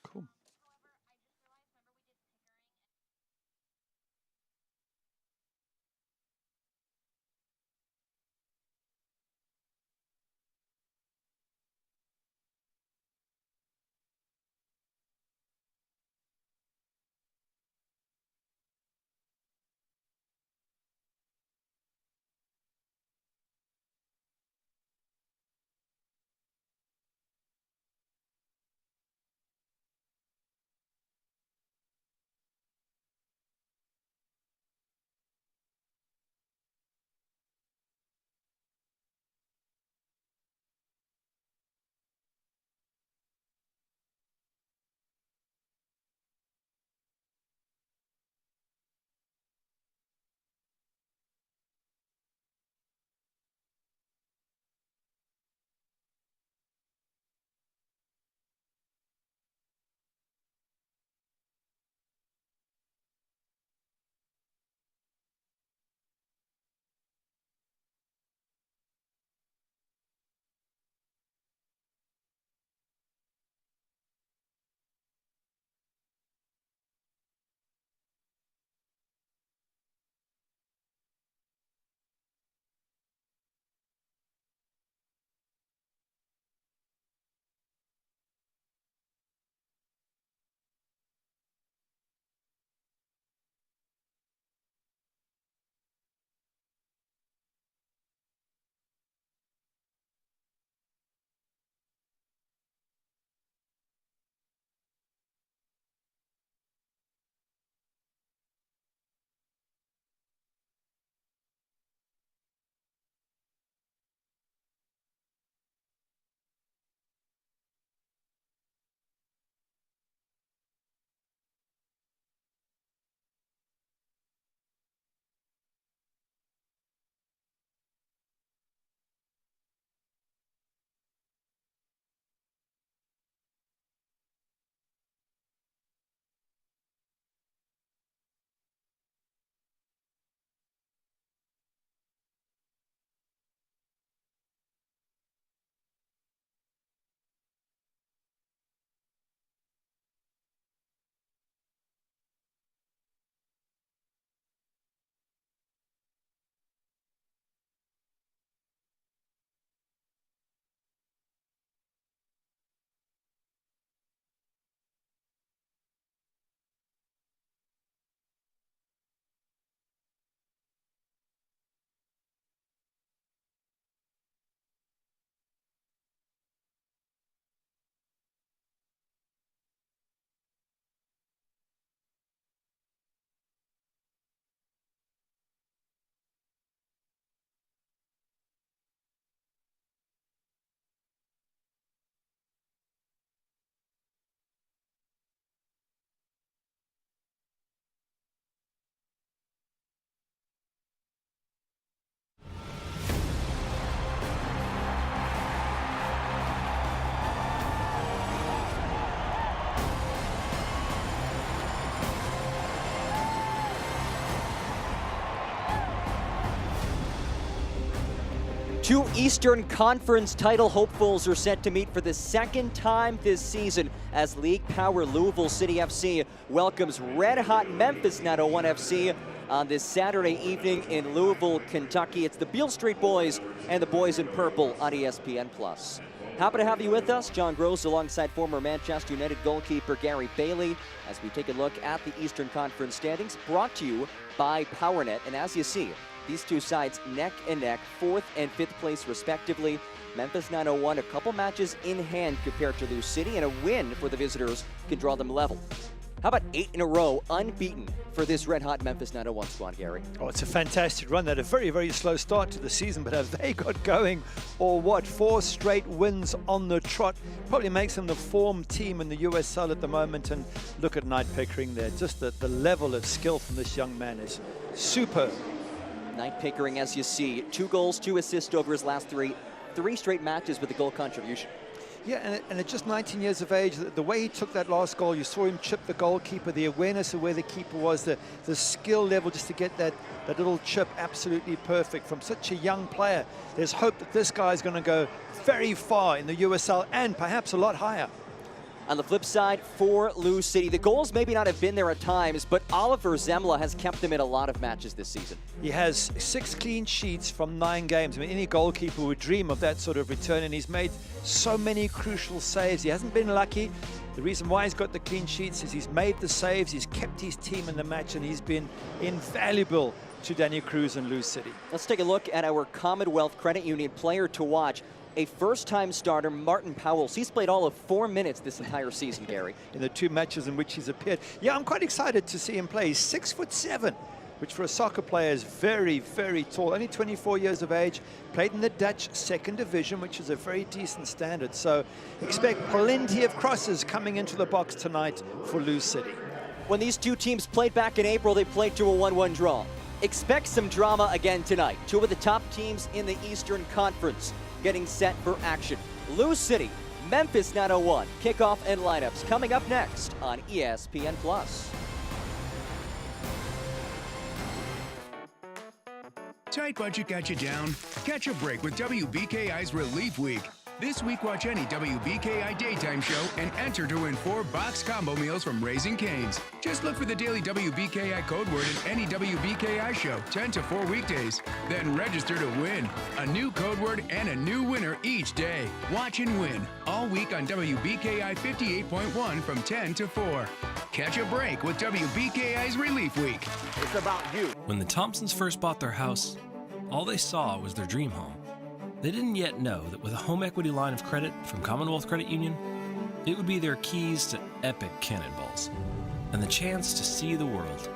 Cool. Two Eastern Conference title hopefuls are set to meet for the second time this season as league power Louisville City FC welcomes red-hot Memphis 901 FC on this Saturday evening in Louisville, Kentucky. It's the Beale Street Boys and the Boys in Purple on ESPN+. Happy to have you with us. John Gross alongside former Manchester United goalkeeper Gary Bailey as we take a look at the Eastern Conference standings, brought to you by PowerNet. And as you see, these two sides neck and neck, 4th and 5th place respectively. Memphis 901, a couple matches in hand compared to Lou City, and a win for the visitors can draw them level. How about 8 in a row unbeaten for this red-hot Memphis 901 squad, Gary? Oh, it's a fantastic run. They had a very, very slow start to the season, but have they got going, or what? 4 straight wins on the trot. Probably makes them the form team in the USL at the moment. And look at Knight Pickering there. Just the level of skill from this young man is superb. Knight Pickering, as you see, 2 goals, 2 assists over his last 3 straight matches with a goal contribution. Yeah, and at just 19 years of age, the way he took that last goal, you saw him chip the goalkeeper, the awareness of where the keeper was, the skill level just to get that little chip absolutely perfect from such a young player. There's hope that this guy is going to go very far in the USL and perhaps a lot higher. On the flip side, for Lou City, the goals maybe not have been there at times, but Oliver Zemla has kept them in a lot of matches this season. He has 6 clean sheets from 9 games. I mean, any goalkeeper would dream of that sort of return, and he's made so many crucial saves. He hasn't been lucky. The reason why he's got the clean sheets is he's made the saves, he's kept his team in the match, and he's been invaluable to Danny Cruz and Lou City. Let's take a look at our Commonwealth Credit Union player to watch. A first-time starter, Martin Powells. He's played all of 4 minutes this entire season, Gary. In the 2 matches in which he's appeared. Yeah, I'm quite excited to see him play. He's 6'7", which for a soccer player is very, very tall. Only 24 years of age. Played in the Dutch second division, which is a very decent standard. So expect plenty of crosses coming into the box tonight for Lou City. When these two teams played back in April, they played to a 1-1 draw. Expect some drama again tonight. 2 of the top teams in the Eastern Conference getting set for action. Lou City, Memphis 901. Kickoff and lineups coming up next on ESPN+. Tight budget got you down? Catch a break with WBKI's Relief Week. This week, watch any WBKI daytime show and enter to win 4 box combo meals from Raising Cane's. Just look for the daily WBKI code word in any WBKI show, 10 to 4 weekdays. Then register to win. A new code word and a new winner each day. Watch and win all week on WBKI 58.1 from 10 to 4. Catch a break with WBKI's Relief Week. It's about you. When the Thompsons first bought their house, all they saw was their dream home. They didn't yet know that with a home equity line of credit from Commonwealth Credit Union, it would be their keys to epic cannonballs and the chance to see the world.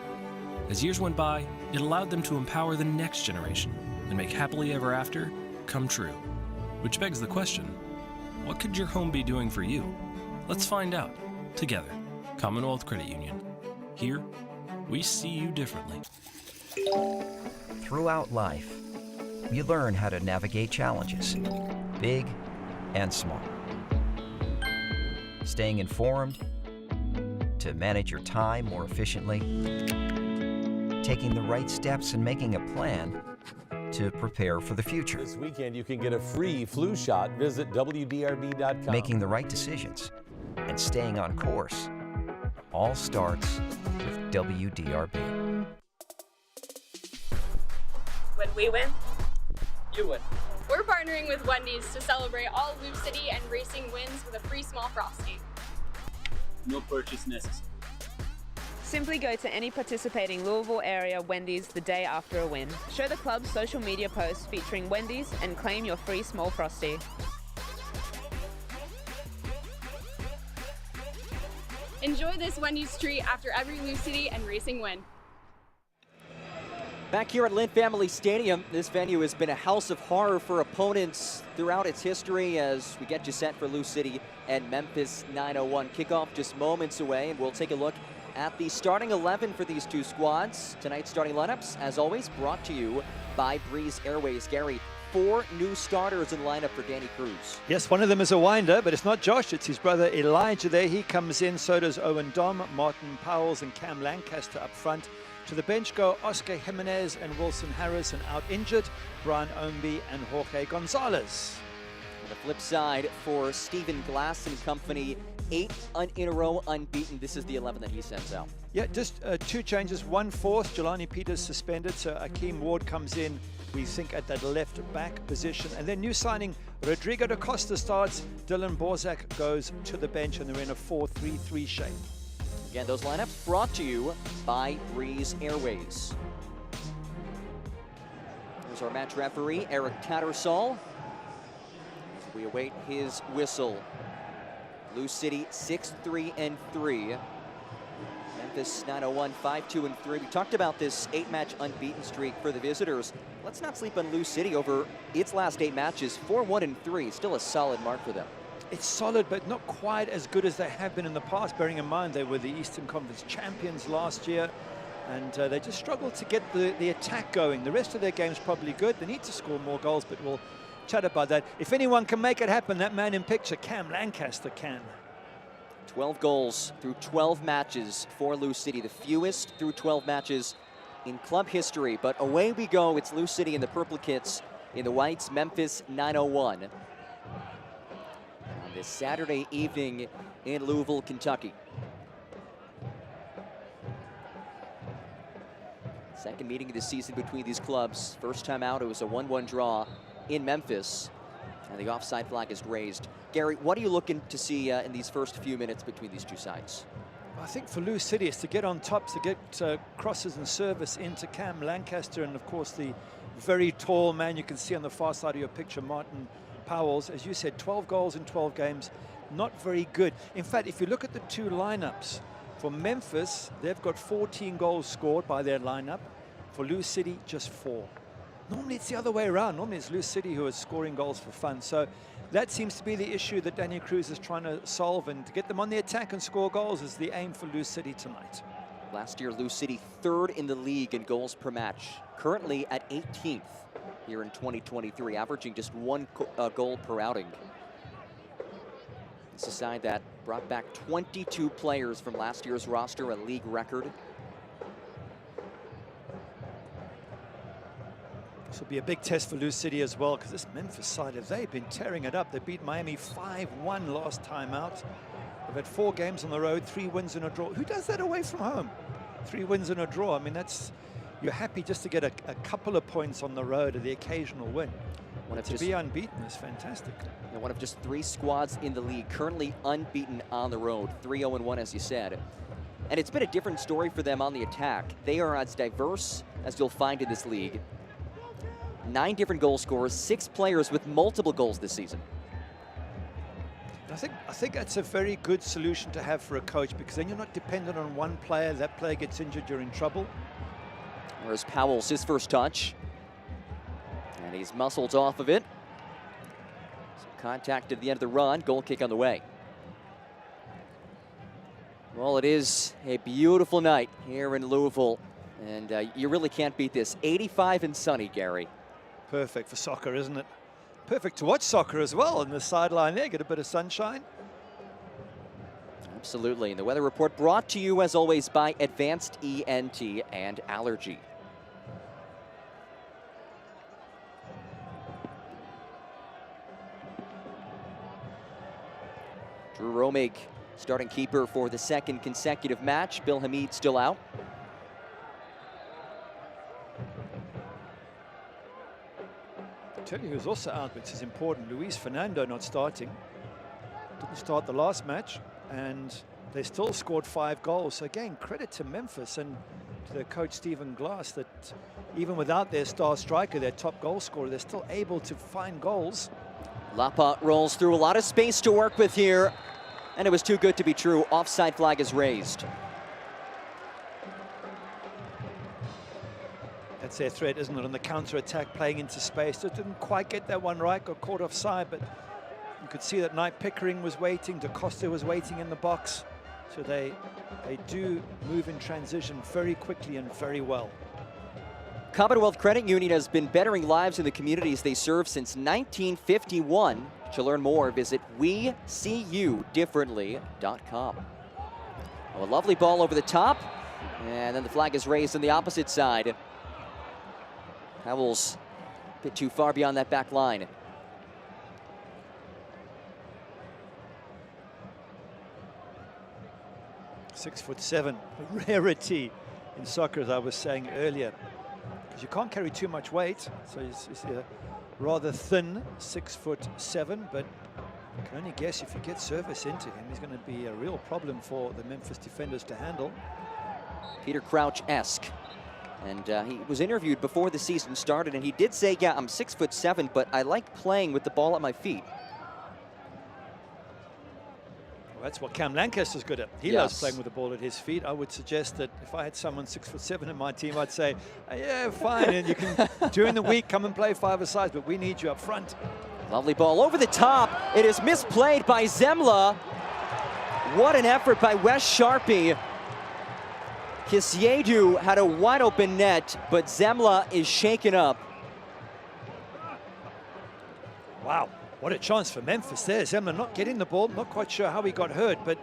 As years went by, it allowed them to empower the next generation and make happily ever after come true. Which begs the question, what could your home be doing for you? Let's find out together. Commonwealth Credit Union. Here, we see you differently. Throughout life, you learn how to navigate challenges, big and small. Staying informed, to manage your time more efficiently, taking the right steps and making a plan to prepare for the future. This weekend you can get a free flu shot. Visit WDRB.com. Making the right decisions and staying on course all starts with WDRB. When we win, You win. we're partnering with Wendy's to celebrate all Lou City and racing wins with a free small frosty. No purchase necessary. Simply go to any participating Louisville area Wendy's the day after a win. Show the club's social media posts featuring Wendy's and claim your free small frosty. Enjoy this Wendy's treat after every Lou City and racing win. Back here at Lynn Family Stadium, this venue has been a house of horror for opponents throughout its history as we get you set for Lou City and Memphis 901. Kickoff just moments away, and we'll take a look at the starting 11 for these two squads. Tonight's starting lineups, as always, brought to you by Breeze Airways. Gary, 4 new starters in lineup for Danny Cruz. Yes, one of them is a winder, but it's not Josh, it's his brother Elijah there. He comes in, so does Owen Dom, Martin Powells and Cam Lancaster up front. To the bench go Oscar Jimenez and Wilson Harris, and out injured, Brian Omby and Jorge Gonzalez. On the flip side, for Stephen Glass and company, 8 in a row unbeaten. This is the 11 that he sends out. Yeah, just 2 changes. 1 fourth, Jelani Peters suspended, so Akeem Ward comes in, we think, at that left back position. And then new signing, Rodrigo da Costa starts, Dylan Borzak goes to the bench, and they're in a 4-3-3 shape. Again, those lineups brought to you by Breeze Airways. Here's our match referee, Eric Tattersall. We await his whistle. Lou City 6-3-3. Memphis 901 5-2-3. We talked about this 8-match unbeaten streak for the visitors. Let's not sleep on Lou City over its last 8 matches. 4-1-3, still a solid mark for them. It's solid, but not quite as good as they have been in the past, bearing in mind they were the Eastern Conference champions last year, and they just struggled to get the attack going. The rest of their game's probably good. They need to score more goals, but we'll chat about that. If anyone can make it happen, that man in picture, Cam Lancaster, can. 12 goals through 12 matches for Lou City, the fewest through 12 matches in club history. But away we go. It's Lou City in the purple kits, in the whites, Memphis 901. On this Saturday evening in Louisville, Kentucky. Second meeting of the season between these clubs. First time out, it was a 1-1 draw in Memphis. And the offside flag is raised. Gary, what are you looking to see in these first few minutes between these two sides? I think for Lou City is to get on top, to get crosses and service into Cam Lancaster, and of course the very tall man you can see on the far side of your picture, Martin Powells. As you said, 12 goals in 12 games, not very good. In fact, if you look at the two lineups, for Memphis, they've got 14 goals scored by their lineup. For Lou City, just 4. Normally it's the other way around. Normally it's Lou City who is scoring goals for fun. So that seems to be the issue that Daniel Cruz is trying to solve, and to get them on the attack and score goals is the aim for Lou City tonight. Last year, Lou City 3rd in the league in goals per match. Currently at 18th here in 2023, averaging just 1 goal per outing. It's a side that brought back 22 players from last year's roster, a league record. This will be a big test for Lou City as well, because this Memphis side, they've been tearing it up. They beat Miami 5-1 last time out. They've had 4 games on the road, 3 wins and a draw. Who does that away from home? 3 wins and a draw. I mean, you're happy just to get a couple of points on the road or the occasional win. To be unbeaten is fantastic. And one of just 3 squads in the league currently unbeaten on the road. 3-0-1, as you said. And it's been a different story for them on the attack. They are as diverse as you'll find in this league. 9 different goal scorers, 6 players with multiple goals this season. I think that's a very good solution to have for a coach, because then you're not dependent on one player. That player gets injured, you're in trouble. There's Powell's, his first touch. And he's muscled off of it. Some contact at the end of the run, goal kick on the way. Well, it is a beautiful night here in Louisville, and you really can't beat this. 85 and sunny, Gary. Perfect for soccer, isn't it? Perfect to watch soccer as well. On the sideline there, get a bit of sunshine. Absolutely. And the weather report brought to you, as always, by Advanced ENT and Allergy. Drew Romig, starting keeper for the 2nd consecutive match. Bill Hamid still out. I'll tell you who's also out, which is important. Luis Fernando not starting. Didn't start the last match, and they still scored 5 goals. So again, credit to Memphis and to their coach Stephen Glass, that even without their star striker, their top goal scorer, they're still able to find goals. Lapa rolls through, a lot of space to work with here, and it was too good to be true. Offside flag is raised. That's their threat, isn't it? On the counter-attack, playing into space. Just didn't quite get that one right, got caught offside, but you could see that Knight Pickering was waiting, DaCosta was waiting in the box. So they do move in transition very quickly and very well. Commonwealth Credit Union has been bettering lives in the communities they serve since 1951. To learn more, visit WeSeeYouDifferently.com. Oh, a lovely ball over the top, and then the flag is raised on the opposite side. Powell's a bit too far beyond that back line. "6'7", a rarity in soccer, as I was saying earlier, because you can't carry too much weight. So he's a rather thin 6'7", but you can only guess if you get service into him, he's going to be a real problem for the Memphis defenders to handle. Peter Crouch-esque. And he was interviewed before the season started, and he did say, yeah, I'm 6'7", but I like playing with the ball at my feet. Well, that's what Cam Lancaster's good at. He loves playing with the ball at his feet. I would suggest that if I had someone 6'7" in my team, I'd say, yeah, fine, and you can, during the week, come and play 5-a-side, but we need you up front. Lovely ball over the top. It is misplayed by Zemla. What an effort by Wes Sharpie. Kisiedu had a wide open net, but Zemla is shaken up. Wow, what a chance for Memphis there. Zemla not getting the ball, not quite sure how he got hurt, but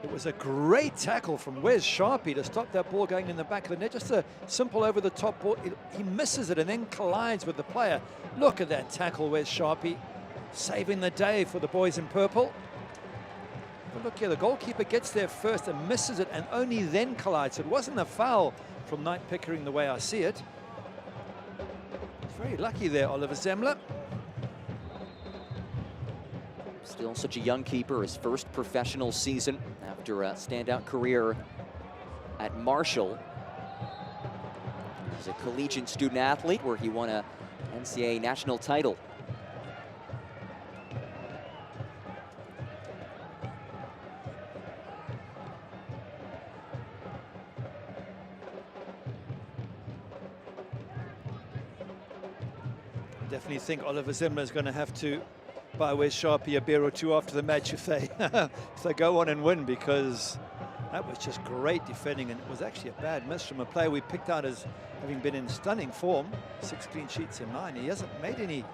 it was a great tackle from Wes Sharpie to stop that ball going in the back of the net. Just a simple over-the-top ball. He misses it and then collides with the player. Look at that tackle, Wes Sharpie, saving the day for the boys in purple. But look here, the goalkeeper gets there first and misses it and only then collides. It wasn't a foul from Knight Pickering the way I see it. Very lucky there, Oliver Zemmler. Still such a young keeper, his first professional season after a standout career at Marshall. He's a collegiate student athlete where he won a NCAA national title. Definitely think Oliver Zemmler is going to have to buy Wes Sharpie a beer or two after the match if they if they go on and win, because that was just great defending, and it was actually a bad miss from a player we picked out as having been in stunning form. 6 clean sheets in 9. He hasn't made any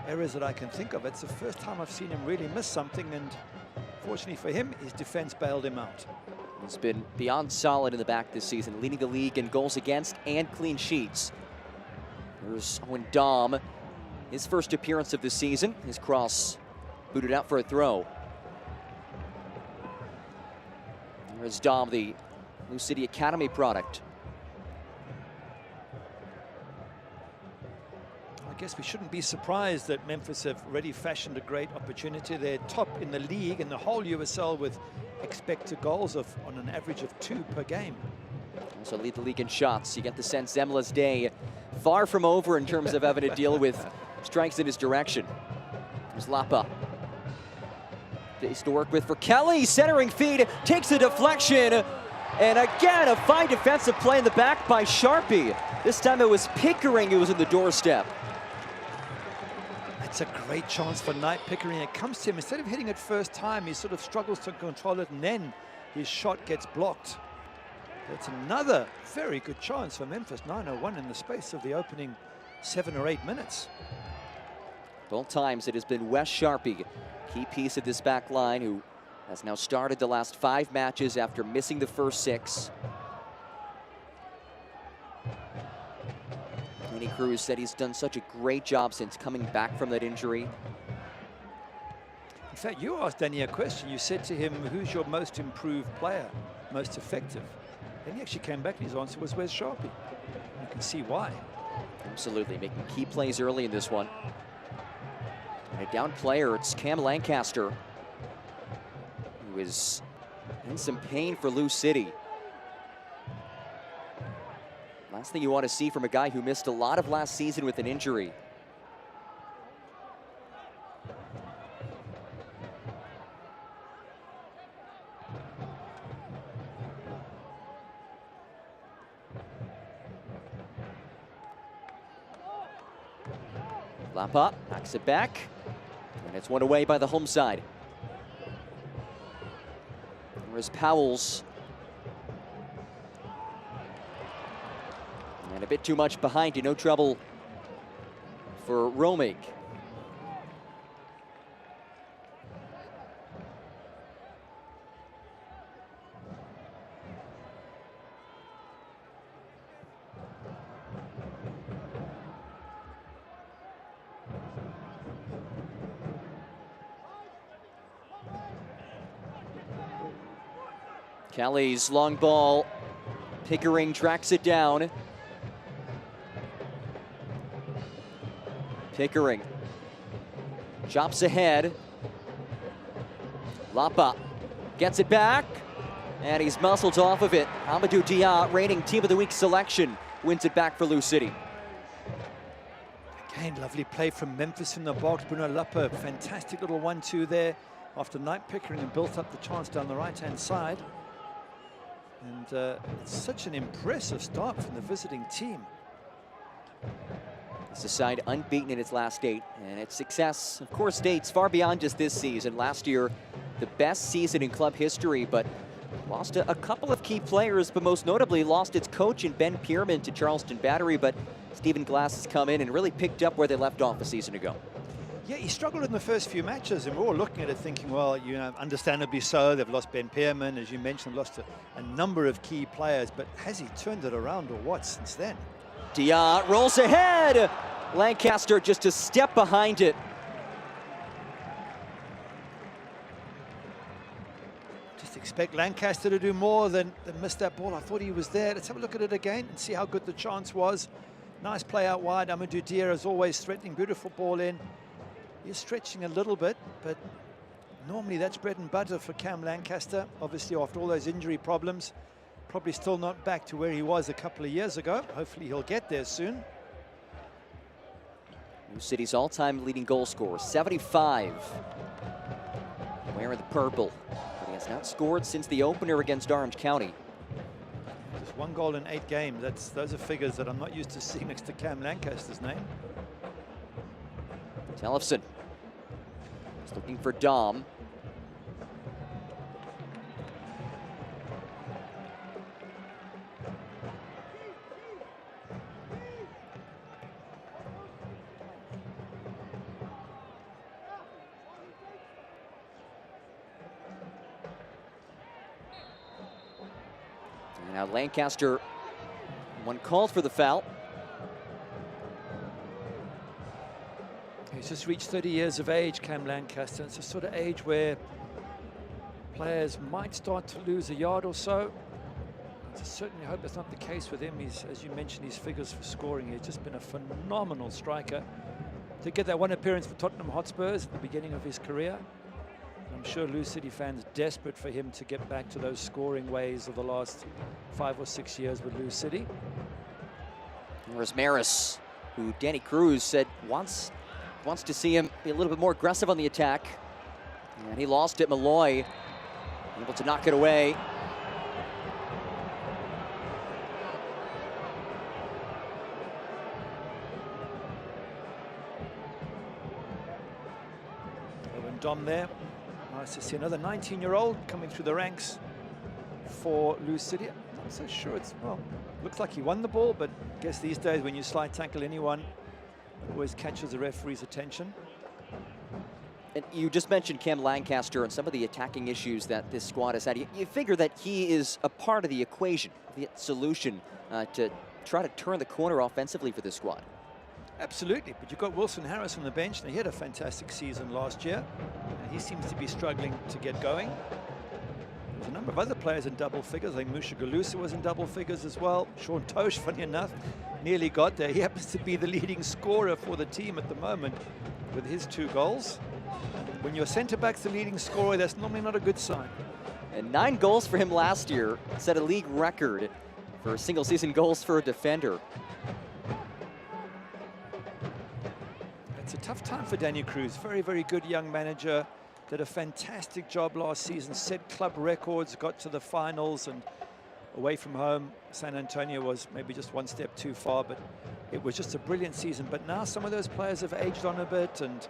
errors that I can think of. It's the first time I've seen him really miss something, and fortunately for him, his defense bailed him out. He's been beyond solid in the back this season, leading the league in goals against and clean sheets. There's Owen Dom. His first appearance of the season. His cross booted out for a throw. There's Dom, the New City Academy product. I guess we shouldn't be surprised that Memphis have already fashioned a great opportunity. They're top in the league and the whole USL with expected goals of on an average of 2 per game. Also lead the league in shots. You get the sense Zemmler's day far from over in terms of having to deal with strikes in his direction. There's Lapa. Days to work with for Kelly. Centering feed, takes a deflection. And again, a fine defensive play in the back by Sharpie. This time it was Pickering who was in the doorstep. It's a great chance for Knight Pickering. It comes to him. Instead of hitting it first time, he sort of struggles to control it, and then his shot gets blocked. It's another very good chance for Memphis. 9-01 in the space of the opening 7 or 8 minutes. Both times it has been Wes Sharpie, key piece of this back line, who has now started the last 5 matches after missing the first 6. Lenny Cruz said he's done such a great job since coming back from that injury. In fact, you asked Danny a question. You said to him, who's your most improved player, most effective? And he actually came back and his answer was Wes Sharpie. You can see why. Absolutely, making key plays early in this one. And a down player, it's Cam Lancaster, who is in some pain for Lou City. Last thing you want to see from a guy who missed a lot of last season with an injury. Lapa knocks it back, and it's one away by the home side. There's Powell's. And a bit too much behind you, no trouble for Romig. Kelly's long ball. Pickering tracks it down. Pickering chops ahead. Lapa gets it back, and he's muscled off of it. Amadou Dia, reigning Team of the Week selection, wins it back for Lou City. Again, lovely play from Memphis in the box. Bruno Lapa, fantastic little 1-2 there after Knight Pickering and built up the chance down the right-hand side. And it's such an impressive start from the visiting team. It's a side unbeaten in its last 8, and its success, of course, dates far beyond just this season. Last year, the best season in club history, but lost a couple of key players, but most notably lost its coach in Ben Pierman to Charleston Battery, but Stephen Glass has come in and really picked up where they left off a season ago. Yeah, he struggled in the first few matches, and we're all looking at it thinking, well, you know, understandably so. They've lost Ben Pierman, as you mentioned, lost a number of key players, but has he turned it around or what since then? Dia rolls ahead. Lancaster just a step behind it. expect Lancaster to do more than miss that ball. I thought he was there. Let's have a look at it again and see how good the chance was. Nice play out wide. Amadou Diarra is always threatening. Beautiful ball in. He's stretching a little bit, but normally that's bread and butter for Cam Lancaster. Obviously, after all those injury problems, probably still not back to where he was a couple of years ago. Hopefully he'll get there soon. New City's all-time leading goal scorer, 75. Wearing the purple. But he has not scored since the opener against Orange County. Just 1 goal in 8 games. Those are figures that I'm not used to seeing next to Cam Lancaster's name. Tellefson is looking for Dom. And now Lancaster, one called for the foul. He's just reached 30 years of age, Cam Lancaster. It's a sort of age where players might start to lose a yard or so. I certainly hope that's not the case with him. He's, as you mentioned, his figures for scoring. He's just been a phenomenal striker. To get that one appearance for Tottenham Hotspurs at the beginning of his career. I'm sure Lou City fans desperate for him to get back to those scoring ways of the last 5 or 6 years with Lou City. There's Maris, who Danny Cruz said wants to see him be a little bit more aggressive on the attack. And he lost it. Malloy able to knock it away. Dom there. Nice to see another 19-year-old coming through the ranks for Lou City. I'm not so sure it's, well, looks like he won the ball, but I guess these days when you slide tackle anyone, it always catches the referee's attention. And you just mentioned Cam Lancaster and some of the attacking issues that this squad has had. You figure that he is a part of the equation, the solution to try to turn the corner offensively for this squad. Absolutely, but you've got Wilson Harris on the bench, and he had a fantastic season last year. And he seems to be struggling to get going. There's a number of other players in double figures. I think Musha Galusa was in double figures as well. Sean Tosh, funny enough, nearly got there. He happens to be the leading scorer for the team at the moment with his 2 goals. And when your centre-back's the leading scorer, that's normally not a good sign. And 9 goals for him last year, set a league record for single-season goals for a defender. It's a tough time for Danny Cruz. Very, very good young manager. Did a fantastic job last season. Set club records, got to the finals, and away from home, San Antonio was maybe just 1 step too far, but it was just a brilliant season. But now some of those players have aged on a bit and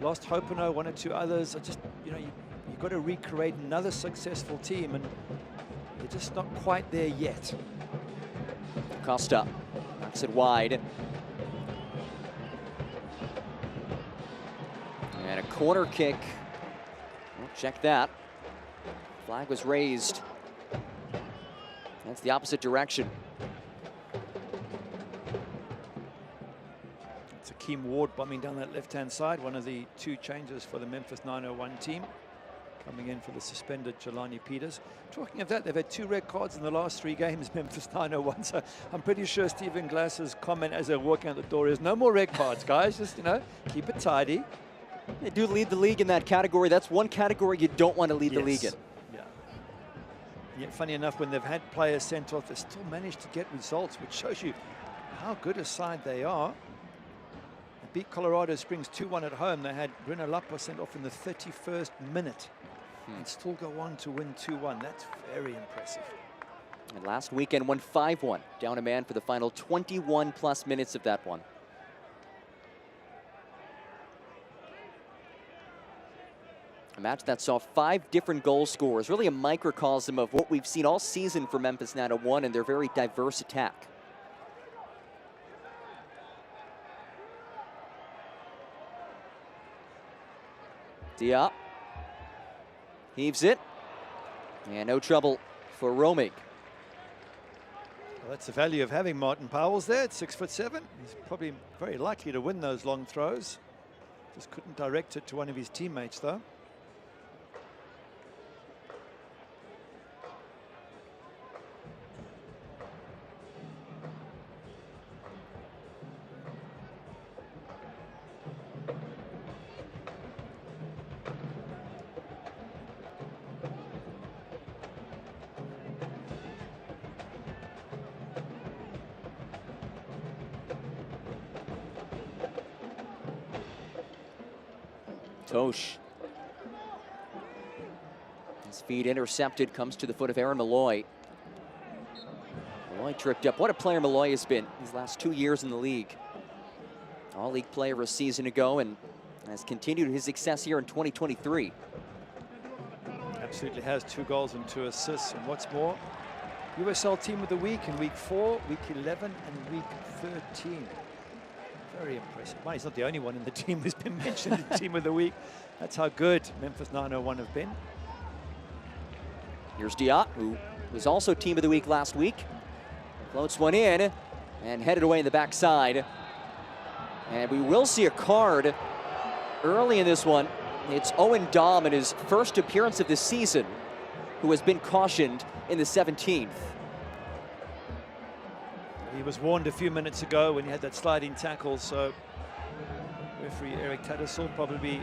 lost Hopino, 1 or 2 others. I just, you know, you've got to recreate another successful team, and they're just not quite there yet. Costa knocks it wide. And a corner kick. Well, check that. Flag was raised. That's the opposite direction. It's Akeem Ward bombing down that left-hand side. One of the 2 changes for the Memphis 901 team. Coming in for the suspended Jelani Peters. Talking of that, they've had 2 red cards in the last 3 games, Memphis 901. So I'm pretty sure Stephen Glass's comment as they're walking out the door is no more red cards, guys. Just, you know, keep it tidy. They do lead the league in that category. That's one category you don't want to lead the league in. Yeah. Yet, funny enough, when they've had players sent off, they still managed to get results, which shows you how good a side they are. They beat Colorado Springs 2-1 at home. They had Bruno Lapa sent off in the 31st minute and still go on to win 2-1. That's very impressive. And last weekend won 5-1. Down a man for the final 21+ minutes of that one. A match that saw 5 different goal scorers, really a microcosm of what we've seen all season for Memphis 901 and their very diverse attack. Diop heaves it, and no trouble for Romig. Well, that's the value of having Martin Powell's there at 6'7". He's probably very likely to win those long throws. Just couldn't direct it to one of his teammates, though. Tosh. His feed intercepted, comes to the foot of Aaron Malloy. Malloy tripped up. What a player Malloy has been these last 2 years in the league. All-league player a season ago and has continued his success here in 2023. Absolutely has 2 goals and 2 assists. And what's more, USL Team of the Week in week 4, week 11, and week 13. Very impressive. Well, he's not the only one in the team who's been mentioned in Team of the Week. That's how good Memphis 901 have been. Here's Diop, who was also Team of the Week last week. Floats one in and headed away in the backside. And we will see a card early in this one. It's Owen Dahm in his first appearance of the season, who has been cautioned in the 17th. He was warned a few minutes ago when he had that sliding tackle, so referee Eric Tattersall probably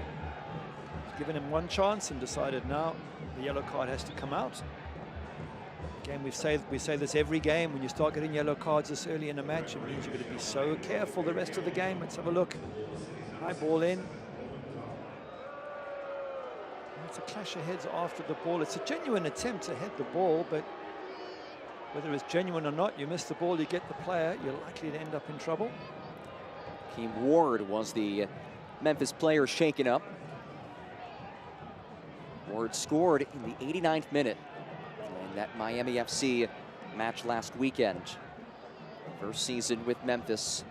given him one chance and decided now the yellow card has to come out. Again, we say this every game. When you start getting yellow cards this early in a match, it means you've got to be so careful the rest of the game. Let's have a look. High ball in. It's a clash of heads after the ball. It's a genuine attempt to head the ball, but whether it's genuine or not, you miss the ball, you get the player, you're likely to end up in trouble. Keem Ward was the Memphis player shaken up. Ward scored in the 89th minute in that Miami FC match last weekend. First season with Memphis.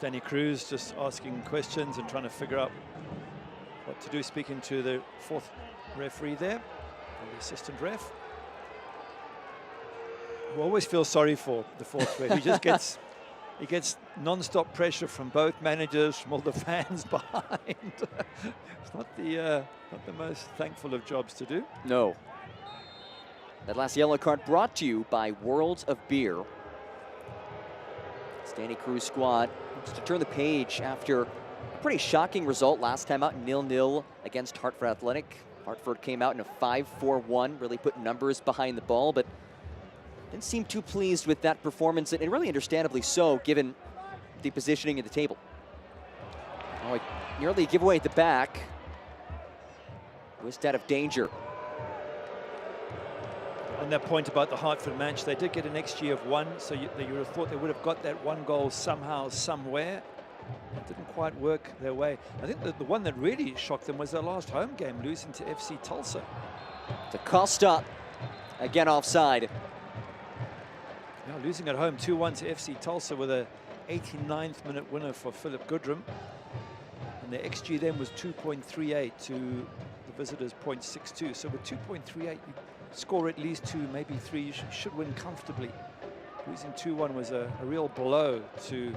Danny Cruz just asking questions and trying to figure out what to do, speaking to the 4th referee there, the assistant ref. We always feel sorry for the 4th ref. He gets non-stop pressure from both managers, from all the fans behind. It's not the most thankful of jobs to do. No. That last yellow card brought to you by World of Beer. It's Danny Cruz squad to turn the page after a pretty shocking result last time out, 0-0 against Hartford Athletic. Hartford came out in a 5-4-1, really put numbers behind the ball, but didn't seem too pleased with that performance, and really understandably so, given the positioning of the table. Oh, nearly a giveaway at the back. Whisked out of danger. On that point about the Hartford match, they did get an XG of 1, so you would have thought they would have got that 1 goal somehow, somewhere. It didn't quite work their way. I think that the one that really shocked them was their last home game, losing to FC Tulsa. To Costa, again offside. Now losing at home 2-1 to FC Tulsa with a 89th minute winner for Philip Goodrum. And the XG then was 2.38 to the visitors 0.62. So with 2.38, you score at least 2, maybe 3, you should win comfortably. Losing 2-1 was a real blow to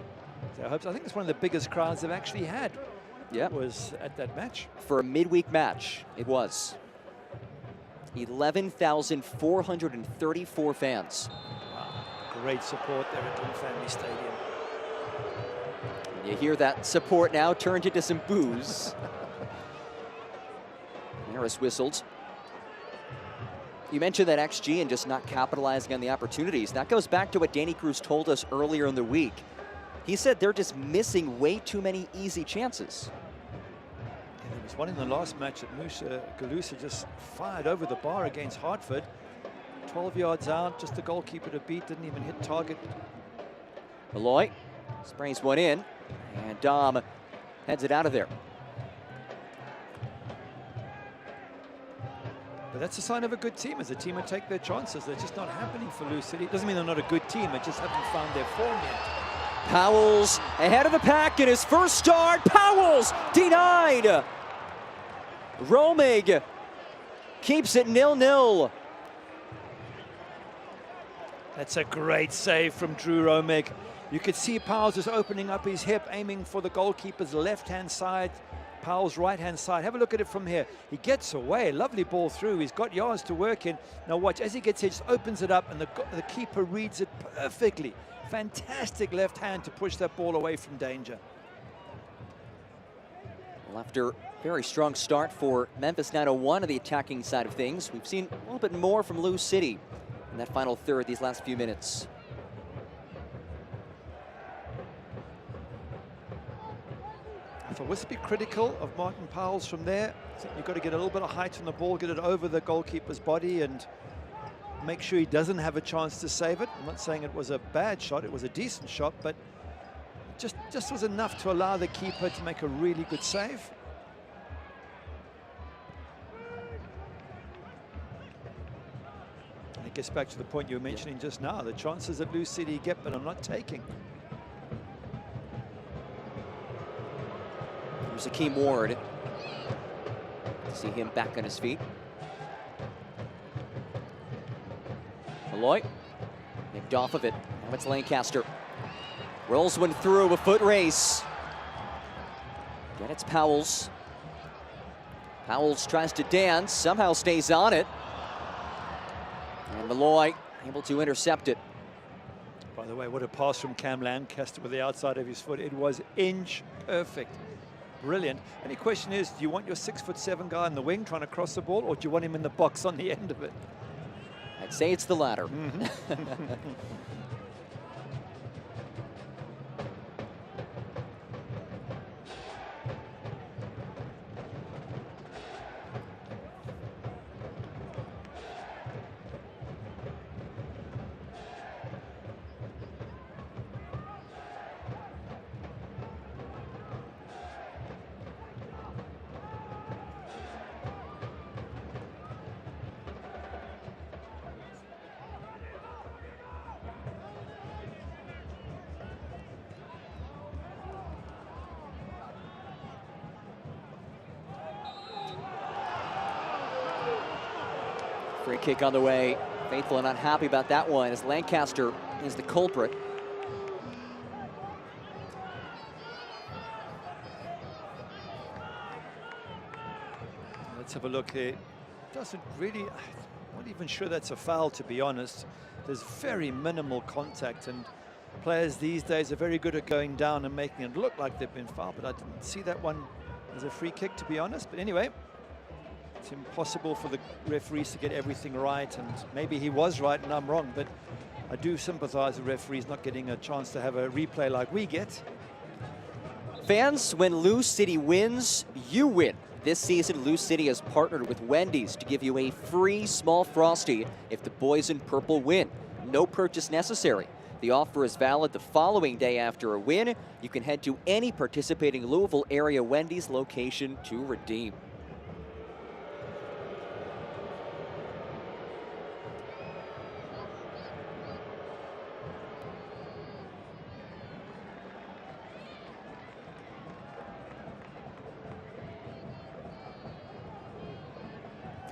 their hopes. I think it's one of the biggest crowds they've actually had. Yeah, was at that match. For a midweek match, it was. 11,434 fans. Wow, great support there at Lynn Family Stadium. You hear that support now turned into some boos. Maris whistled. You mentioned that XG and just not capitalizing on the opportunities. That goes back to what Danny Cruz told us earlier in the week. He said they're just missing way too many easy chances. Yeah, there was one in the last match that Musha Galusa just fired over the bar against Hartford. 12 yards out, just the goalkeeper to beat, didn't even hit target. Malloy sprays one in, and Dom heads it out of there. But that's a sign of a good team, as a team would take their chances. They're just not happening for Lou City. It doesn't mean they're not a good team, they just haven't found their form yet. Powell's ahead of the pack in his first start. Powell's denied. Romig keeps it 0-0. That's a great save from Drew Romig. You could see Powell's just opening up his hip, aiming for the goalkeeper's left-hand side. Powell's right-hand side. Have a look at it from here. He gets away. Lovely ball through. He's got yards to work in. Now watch, as he gets here, just opens it up, and the keeper reads it perfectly. Fantastic left hand to push that ball away from danger. Well, after a very strong start for Memphis 901 on the attacking side of things, we've seen a little bit more from Lou City in that final third, these last few minutes. was to be critical of Martin Powell's from there. I think you've got to get a little bit of height on the ball, get it over the goalkeeper's body, and make sure he doesn't have a chance to save it. I'm not saying it was a bad shot, it was a decent shot, but just was enough to allow the keeper to make a really good save. And it gets back to the point you were mentioning just now, the chances that Lou City get, but I'm not taking. There's Akeem Ward. See him back on his feet. Malloy, nicked off of it. Now it's Lancaster. Rolls one through, a foot race. Again, it's Powell's. Powell's tries to dance, somehow stays on it. And Malloy able to intercept it. By the way, what a pass from Cam Lancaster with the outside of his foot. It was inch perfect. Brilliant. And the question is, do you want your 6'7" guy in the wing trying to cross the ball, or do you want him in the box on the end of it? I'd say it's the latter. Free kick on the way. Faithful and unhappy about that one as Lancaster is the culprit. Let's have a look here. Doesn't really, I'm not even sure that's a foul, to be honest. There's very minimal contact, and players these days are very good at going down and making it look like they've been fouled, but I didn't see that one as a free kick, to be honest. But anyway, it's impossible for the referees to get everything right, and maybe he was right and I'm wrong, but I do sympathize with referees not getting a chance to have a replay like we get. Fans, when Lou City wins, you win. This season, Lou City has partnered with Wendy's to give you a free small Frosty if the boys in purple win. No purchase necessary. The offer is valid the following day after a win. You can head to any participating Louisville area Wendy's location to redeem.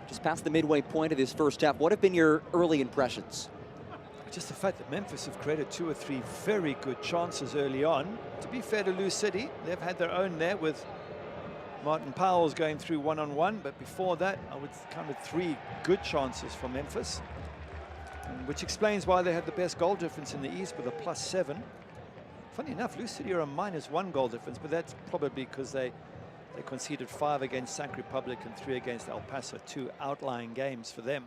Just past the midway point of this first half, what have been your early impressions? Just the fact that Memphis have created 2 or 3 very good chances early on. To be fair to Lou City, they've had their own there with Martin Powell's going through one-on-one, but before that, I would count 3 good chances for Memphis, which explains why they had the best goal difference in the East with a +7. Funny enough, Lou City are a -1 goal difference, but that's probably because they conceded 5 against Sac Republic and 3 against El Paso, 2 outlying games for them.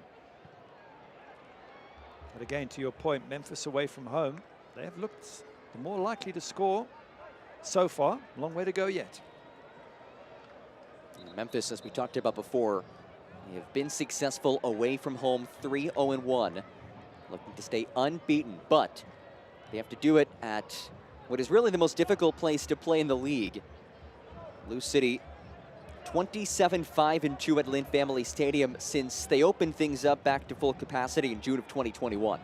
But again, to your point, Memphis away from home, they have looked the more likely to score so far. Long way to go yet. Memphis, as we talked about before, they have been successful away from home, 3-0-1, looking to stay unbeaten, but they have to do it at what is really the most difficult place to play in the league. Lou City 27-5-2 at Lynn Family Stadium since they opened things up back to full capacity in June of 2021.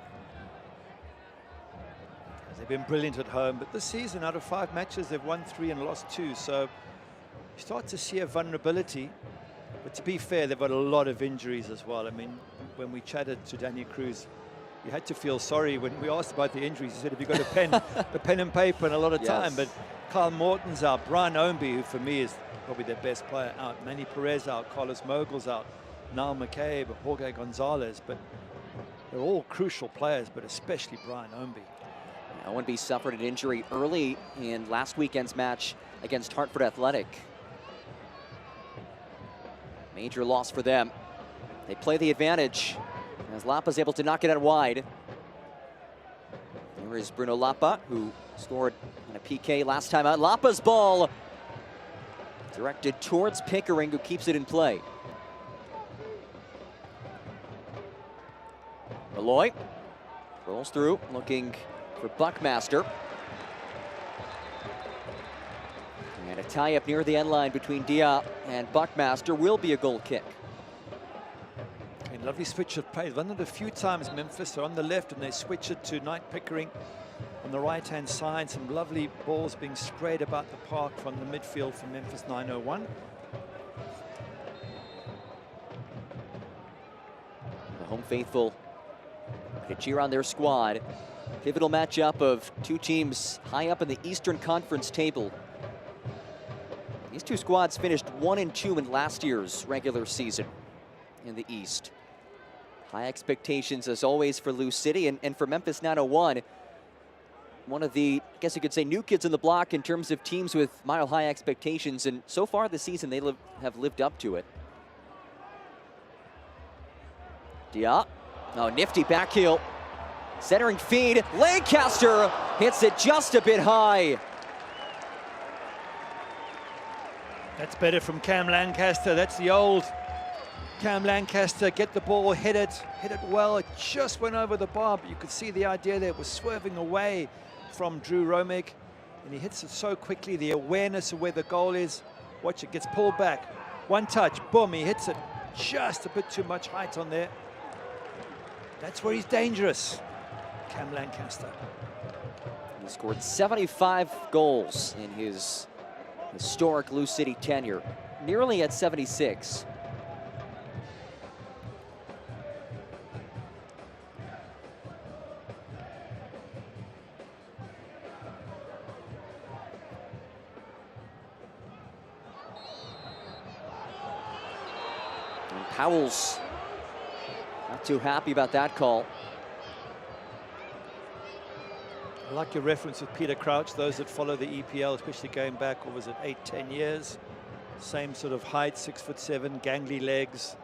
They've been brilliant at home, but this season, out of 5 matches, they've won 3 and lost 2. So you start to see a vulnerability. But to be fair, they've got a lot of injuries as well. I mean, when we chatted to Danny Cruz, you had to feel sorry when we asked about the injuries. He said, have you got a pen, a pen and paper and a lot of time? But Kyle Morton's out, Brian Ownby, who for me is probably their best player, out, Manny Perez out, Carlos Mogul's out, Niall McCabe, Jorge Gonzalez, but they're all crucial players, but especially Brian Ownby. Ownby suffered an injury early in last weekend's match against Hartford Athletic. Major loss for them. They play the advantage as Lapa's able to knock it out wide. There is Bruno Lapa, who scored on a PK last time out. Lapa's ball Directed towards Pickering, who keeps it in play. Malloy rolls through, looking for Buckmaster. And a tie-up near the end line between Dia and Buckmaster will be a goal kick. A lovely switch of play. One of the few times Memphis are on the left and they switch it to Knight Pickering on the right-hand side. Some lovely balls being sprayed about the park from the midfield for Memphis 901. The home faithful to cheer on their squad. Pivotal matchup of two teams high up in the Eastern Conference table. These two squads finished 1-2 in last year's regular season in the East. High expectations as always for Lou City and for Memphis 901. One of the, I guess you could say, new kids in the block in terms of teams with mile-high expectations, and so far this season they have lived up to it. Dia, oh, nifty back heel. Centering feed, Lancaster hits it just a bit high. That's better from Cam Lancaster. That's the old Cam Lancaster. Get the ball, hit it well. It just went over the bar, but you could see the idea there. It was swerving away from Drew Romick, and he hits it so quickly. The awareness of where the goal is. Watch it, gets pulled back. One touch, boom, he hits it. Just a bit too much height on there. That's where he's dangerous, Cam Lancaster. He scored 75 goals in his historic Lou City tenure, nearly at 76. And Powell's not too happy about that call. I like your reference with Peter Crouch. Those that follow the EPL, especially going back, what was it, 8-10 years? Same sort of height, 6'7", gangly legs.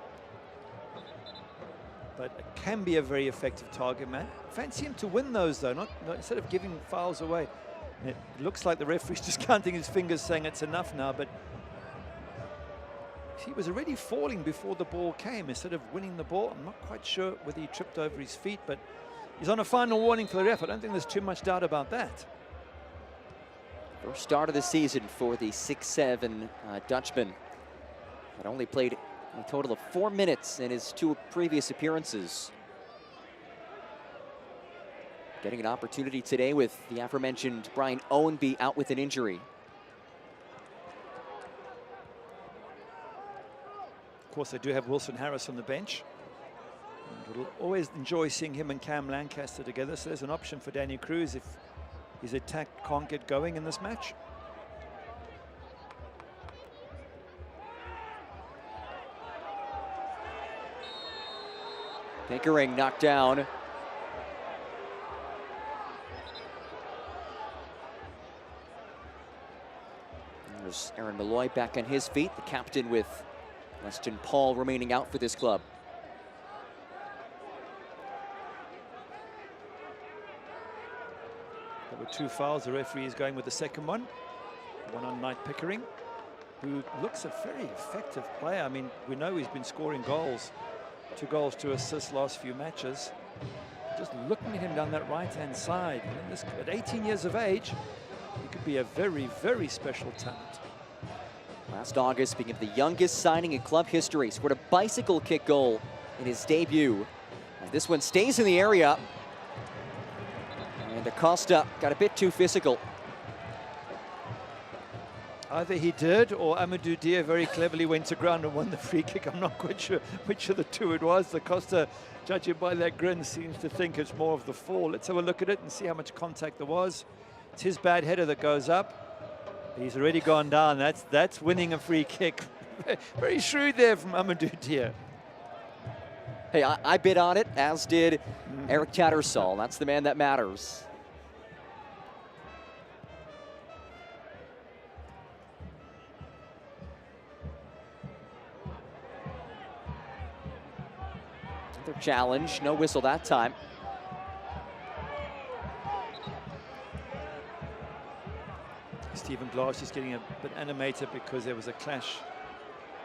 But it can be a very effective target man. Fancy him to win those though, not instead of giving fouls away. And it looks like the referee's just counting his fingers saying it's enough now, but he was already falling before the ball came instead of winning the ball. I'm not quite sure whether he tripped over his feet, but he's on a final warning for the ref. I don't think there's too much doubt about that. First start of the season for the 6'7" Dutchman. Had only played a total of 4 minutes in his two previous appearances. Getting an opportunity today with the aforementioned Brian Owenby out with an injury. Of course, they do have Wilson Harris on the bench. And we'll always enjoy seeing him and Cam Lancaster together. So there's an option for Danny Cruz if his attack can't get going in this match. Pickering knocked down. There's Aaron Malloy back on his feet, the captain with Weston Paul remaining out for this club. There were 2 fouls. The referee is going with the second one. One on Knight Pickering, who looks a very effective player. I mean, we know he's been scoring goals. 2 goals, 2 assists last few matches. Just looking at him down that right-hand side. And this, at 18 years of age, he could be a very, very special talent. Last August, being the youngest signing in club history, scored a bicycle kick goal in his debut. And this one stays in the area. And Acosta got a bit too physical. Either he did, or Amadou Dia very cleverly went to ground and won the free kick. I'm not quite sure which of the two it was. Acosta, judging by that grin, seems to think it's more of the fall. Let's have a look at it and see how much contact there was. It's his bad header that goes up. He's already gone down. That's winning a free kick. Very shrewd there from Amadou Dia. Hey, I bid on it, as did Eric Tattersall. That's the man that matters. Another challenge, no whistle that time. Stephen Glass is getting a bit animated because there was a clash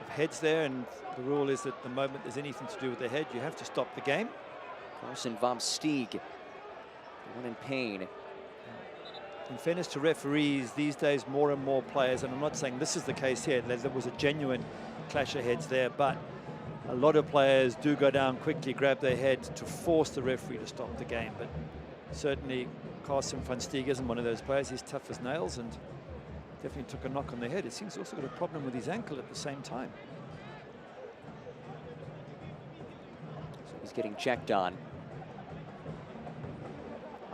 of heads there, and the rule is that the moment there's anything to do with the head, you have to stop the game. Carson Vom Steeg, the one in pain. In fairness to referees, these days more and more players, and I'm not saying this is the case here, there was a genuine clash of heads there, but a lot of players do go down quickly, grab their head to force the referee to stop the game. But certainly Carson Van Steeg isn't one of those players. He's tough as nails and definitely took a knock on the head. It seems he's also got a problem with his ankle at the same time. So he's getting checked on.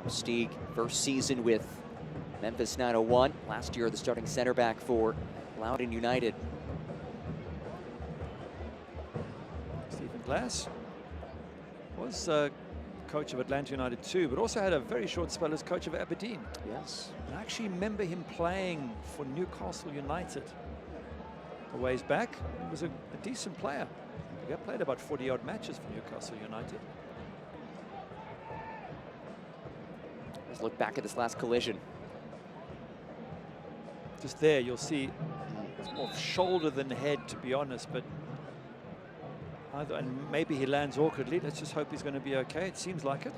Steeg, first season with Memphis 901. Last year, the starting center back for Loudoun United. Stephen Glass was coach of Atlanta United too, but also had a very short spell as coach of Aberdeen. Yes. And I actually remember him playing for Newcastle United a ways back. He was a decent player. He played about 40-odd matches for Newcastle United. Let's look back at this last collision. Just there, you'll see it's more shoulder than head, to be honest, but either, and maybe he lands awkwardly. Let's just hope he's going to be okay. It seems like it.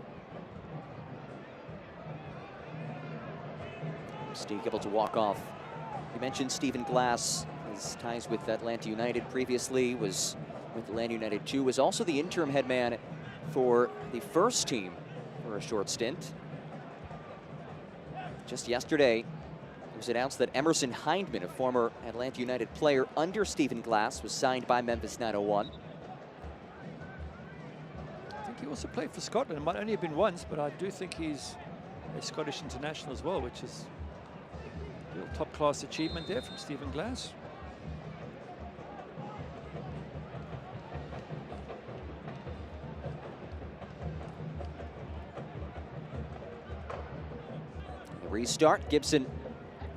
Steeg able to walk off. You mentioned Stephen Glass, his ties with Atlanta United previously, was with Atlanta United 2, was also the interim head man for the first team for a short stint. Just yesterday, it was announced that Emerson Hindman, a former Atlanta United player under Stephen Glass, was signed by Memphis 901. I think he also played for Scotland. It might only have been once, but I do think he's a Scottish international as well, which is a real top-class achievement there from Stephen Glass. Restart. Gibson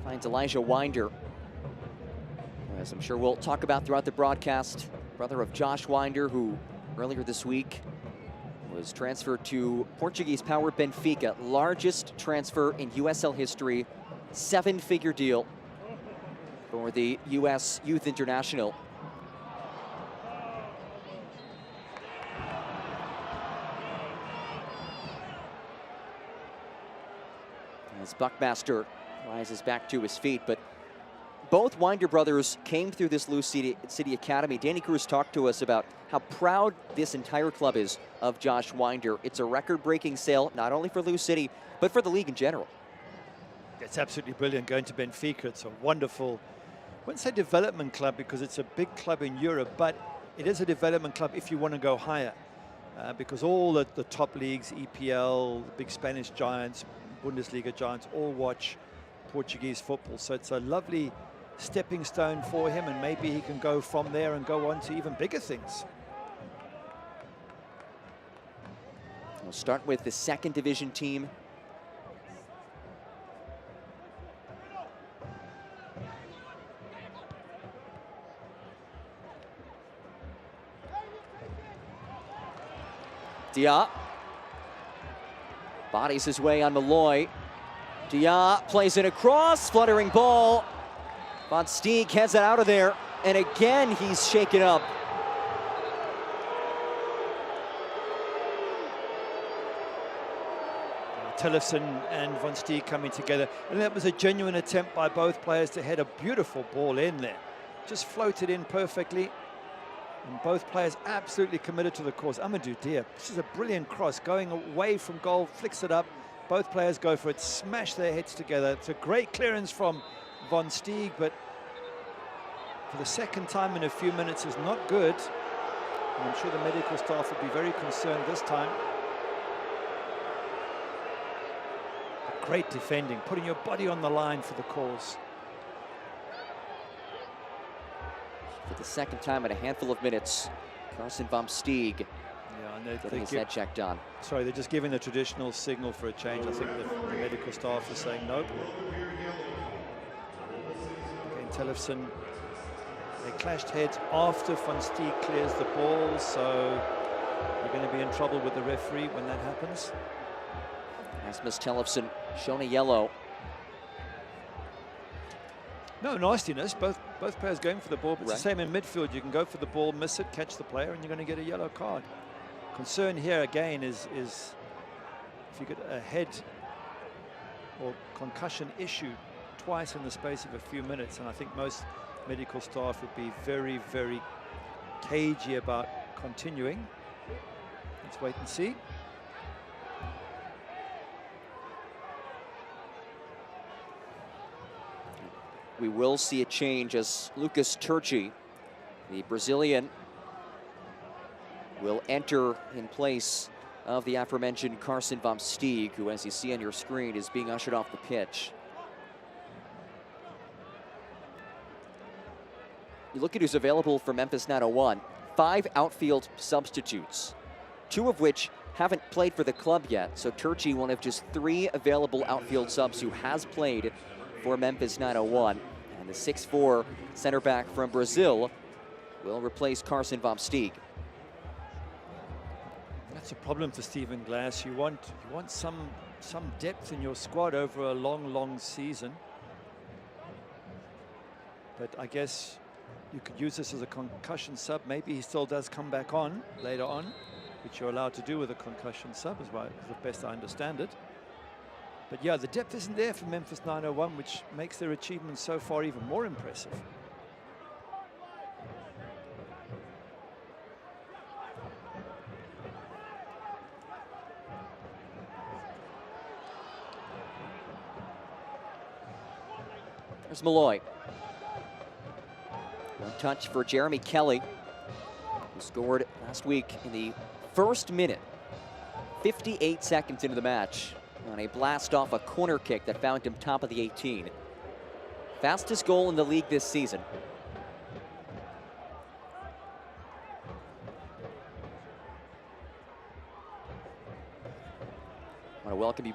finds Elijah Winder, as I'm sure we'll talk about throughout the broadcast. Brother of Josh Winder, who earlier this week was transferred to Portuguese power Benfica. Largest transfer in USL history. 7-figure deal for the U.S. Youth International. As Buckmaster rises back to his feet, but both Winder brothers came through this Lou City Academy. Danny Cruz talked to us about how proud this entire club is of Josh Winder. It's a record-breaking sale, not only for Lou City, but for the league in general. It's absolutely brilliant going to Benfica. It's a wonderful, I wouldn't say development club because it's a big club in Europe, but it is a development club if you want to go higher. Because all the top leagues, EPL, the big Spanish giants, Bundesliga giants, all watch Portuguese football. So it's a lovely stepping stone for him, and maybe he can go from there and go on to even bigger things. We'll start with the second division team. Dia bodies his way on Malloy. Dia plays it across, fluttering ball. Von Steeg heads it out of there, and again he's shaken up. Tellefsen and Von Steeg coming together, and that was a genuine attempt by both players to head a beautiful ball in there. Just floated in perfectly, and both players absolutely committed to the cause. Amadou Dia, this is a brilliant cross, going away from goal, flicks it up. Both players go for it, smash their heads together. It's a great clearance from Von Steeg, but for the second time in a few minutes is not good. And I'm sure the medical staff will be very concerned this time. But great defending, putting your body on the line for the cause. For the second time in a handful of minutes, Carson Vom Steeg getting his head checked on. Sorry, they're just giving the traditional signal for a change. I think the medical staff is saying nope. Again, Tellefsen, they clashed heads after Von Steeg clears the ball, so they're going to be in trouble with the referee when that happens. Rasmus Tellefsen shown a yellow. No nastiness. Both players going for the ball, but it's Right. the same in midfield. You can go for the ball, miss it, catch the player, and you're going to get a yellow card. Concern here again is if you get a head or concussion issue twice in the space of a few minutes, and I think most medical staff would be very, very cagey about continuing. Let's wait and see. We will see a change as Lucas Turchi, the Brazilian, will enter in place of the aforementioned Carson van Steeg, who, as you see on your screen, is being ushered off the pitch. You look at who's available for Memphis 901. 5 outfield substitutes, 2 of which haven't played for the club yet. So Turchi, one of just 3 available outfield subs who has played for Memphis 901. And the 6'4" center back from Brazil will replace Carson van Steeg. That's a problem for Stephen Glass. You want some depth in your squad over a long season. But I guess you could use this as a concussion sub. Maybe he still does come back on later on, which you're allowed to do with a concussion sub as well, as the best I understand it. But yeah, the depth isn't there for Memphis 901, which makes their achievements so far even more impressive. There's Malloy. One touch for Jeremy Kelly, who scored last week in the first minute, 58 seconds into the match, on a blast off a corner kick that found him top of the 18. Fastest goal in the league this season. I want to welcome you,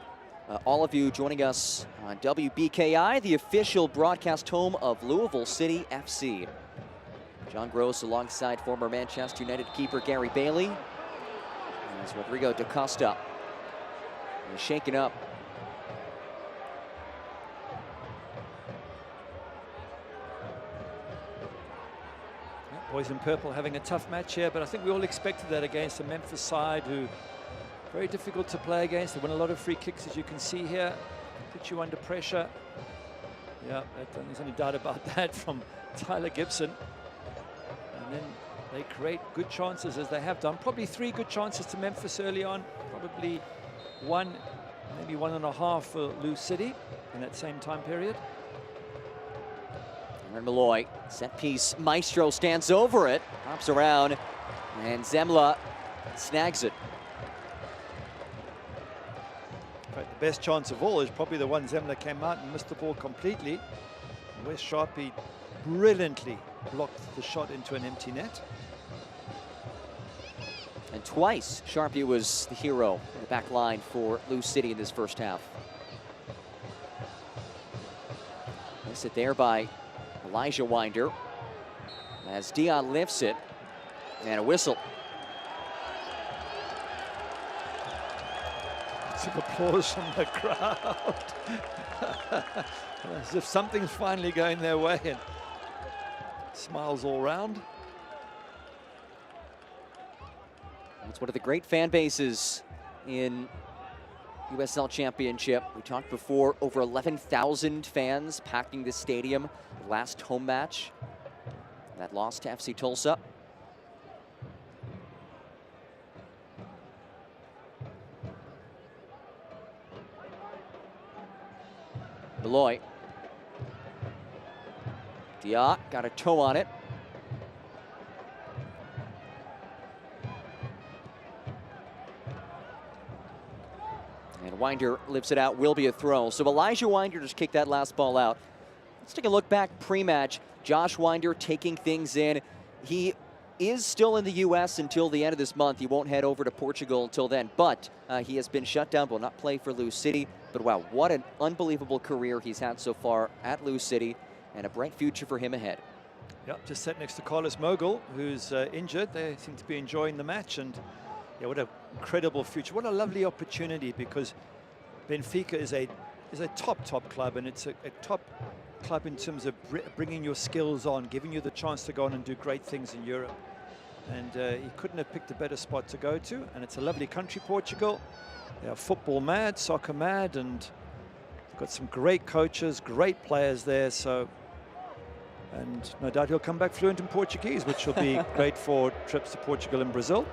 all of you joining us on WBKI, the official broadcast home of Louisville City FC. John Gross alongside former Manchester United keeper Gary Bailey. As Rodrigo da Costa is shaken up. Boys in purple having a tough match here, but I think we all expected that against the Memphis side, who very difficult to play against. They win a lot of free kicks, as you can see here. Put you under pressure. Yeah, there's any doubt about that from Tyler Gibson. And then they create good chances, as they have done. Probably 3 good chances to Memphis early on. Probably 1, maybe 1.5 for Lou City in that same time period. Aaron Malloy, set piece maestro, stands over it, hops around, and Zemla snags it. In fact, the best chance of all is probably the one Zemla came out and missed the ball completely. Wes Sharpie brilliantly blocked the shot into an empty net. And twice, Sharpie was the hero in the back line for Lou City in this first half. Missed it there by Elijah Winder, as Dion lifts it, and a whistle. Some applause from the crowd. As if something's finally going their way, and smiles all round. It's one of the great fan bases in USL Championship. We talked before, over 11,000 fans packing this stadium last home match that lost to FC Tulsa. Malloy. Diak got a toe on it. And Winder lifts it out, will be a throw. So Elijah Winder just kicked that last ball out. Let's take a look back pre-match. Josh Winder taking things in. He is still in the U.S. until the end of this month. He won't head over to Portugal until then, but he has been shut down, will not play for Lou City. But wow, what an unbelievable career he's had so far at Lou City, and a bright future for him ahead. Yep, just sat next to Carlos Mogul, who's injured. They seem to be enjoying the match, and yeah, what an incredible future. What a lovely opportunity, because Benfica is a top club, and it's a top club in terms of bringing your skills on, giving you the chance to go on and do great things in Europe. And he couldn't have picked a better spot to go to. And it's a lovely country, Portugal. They are football mad, soccer mad, and they've got some great coaches, great players there. So, and no doubt he'll come back fluent in Portuguese, which will be great for trips to Portugal and Brazil.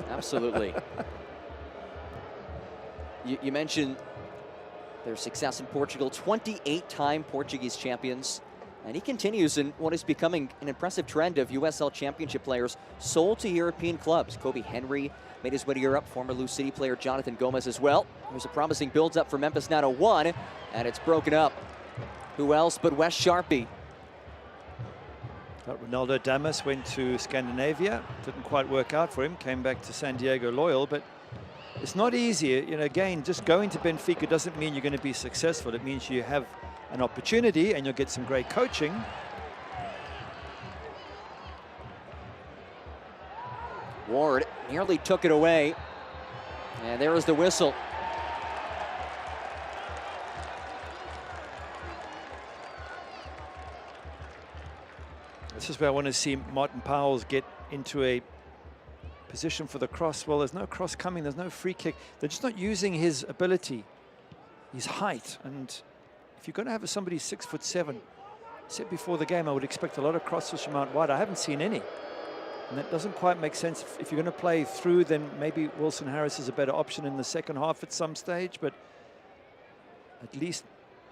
Absolutely. You mentioned their success in Portugal, 28-time Portuguese champions. And he continues in what is becoming an impressive trend of USL Championship players sold to European clubs. Kobe Henry made his way to Europe, former Lou City player Jonathan Gomez as well. There's a promising build-up for Memphis 901, and it's broken up. Who else but Wes Sharpie? Ronaldo Damas went to Scandinavia. Didn't quite work out for him. Came back to San Diego Loyal, but it's not easy. You know, again, just going to Benfica doesn't mean you're going to be successful. It means you have an opportunity and you'll get some great coaching. Ward nearly took it away. And there is the whistle. This is where I want to see Martin Powell get into a position for the cross. Well, there's no cross coming, there's no free kick. They're just not using his ability, his height. And if you're going to have somebody 6'7", I said before the game, I would expect a lot of crosses from out wide. I haven't seen any. And that doesn't quite make sense. If you're going to play through, then maybe Wilson Harris is a better option in the second half at some stage. But at least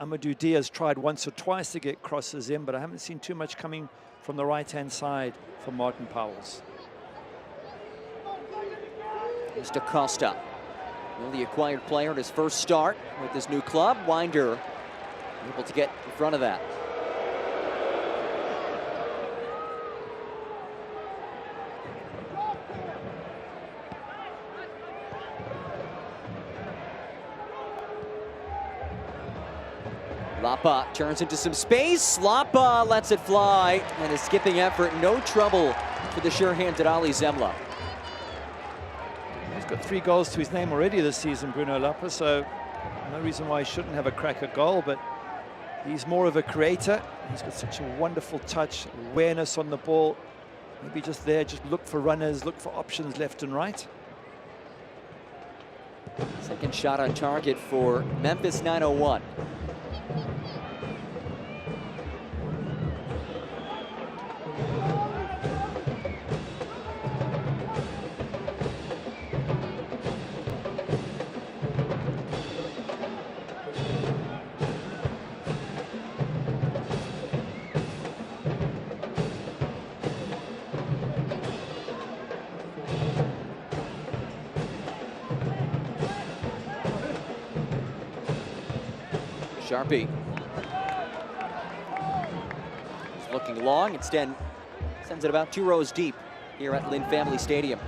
Amadou Diaz tried once or twice to get crosses in, but I haven't seen too much coming from the right-hand side for Martin Powell's. Here's DaCosta, newly acquired player in his first start with his new club. Winder able to get in front of that. Lapa turns into some space. Lapa lets it fly, and a skipping effort, no trouble for the sure-handed Ali Zemla. He's got 3 goals to his name already this season, Bruno Lapa, so no reason why he shouldn't have a crack at goal, but he's more of a creator. He's got such a wonderful touch, awareness on the ball. Maybe just there, just look for runners, look for options left and right. Second shot on target for Memphis 901. Sharpie. He's looking long, instead sends it about 2 rows deep here at Lynn Family Stadium.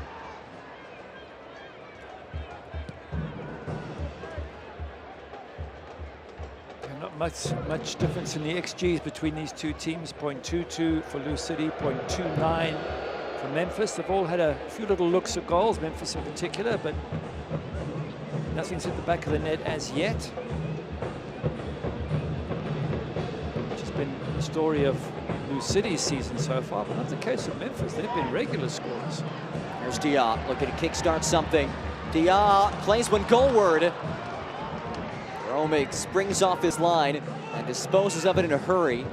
Not much difference in the XGs between these two teams. 0.22 for Lou City, 0.29 for Memphis. They've all had a few little looks at goals, Memphis in particular, but nothing's hit the back of the net as yet. Been the story of Lou City's season so far, but not the case of Memphis. They've been regular scorers. Here's Dia looking to kickstart something. Dia plays one goalward. Romig springs off his line and disposes of it in a hurry.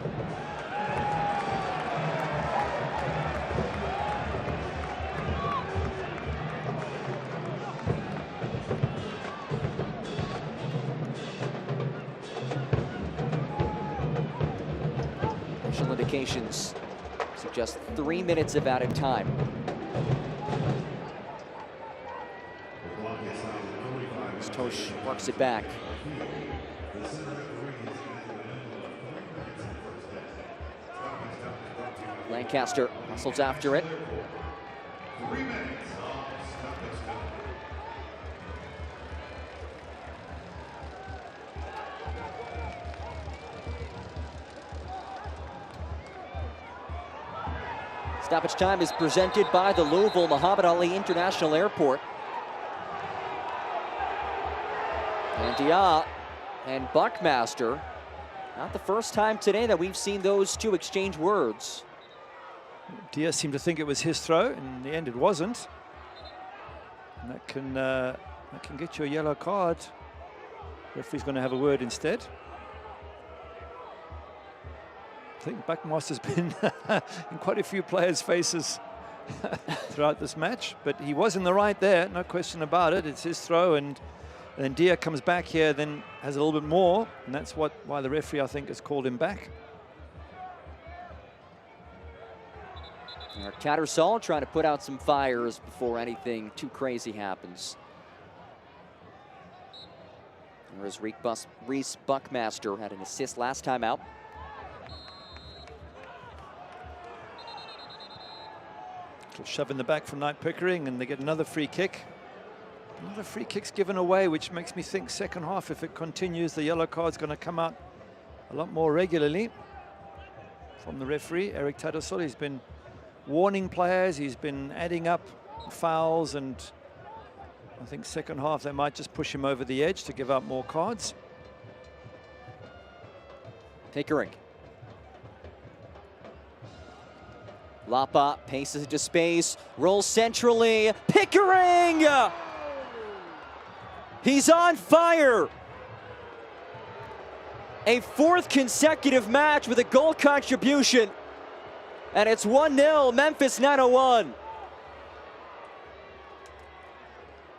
Indications suggest 3 minutes of added time. Tosh works it back. Lancaster hustles after it. Stoppage time is presented by the Louisville Muhammad Ali International Airport. And Dia and Buckmaster Not the first time today that we've seen those two exchange words. Diaz seemed to think it was his throw. In the end, it wasn't. And that can get you a yellow card. Referee's going to have a word instead. I think Buckmaster's been in quite a few players' faces throughout this match, but he was in the right there, no question about it. It's his throw, and then Diaz comes back here, then has a little bit more, and that's why the referee, I think, has called him back. Tattersall trying to put out some fires before anything too crazy happens. Whereas Reese Buckmaster had an assist last time out. Shove in the back from Knight Pickering, and they get another free kick. Another free kick's given away, which makes me think second half, if it continues, the yellow card's going to come out a lot more regularly from the referee, Eric Tattersall. He's been warning players, he's been adding up fouls, and I think second half they might just push him over the edge to give out more cards. Pickering. Lapa paces into space, rolls centrally. Pickering! He's on fire! A fourth consecutive match with a goal contribution. And it's 1-0, Memphis 901.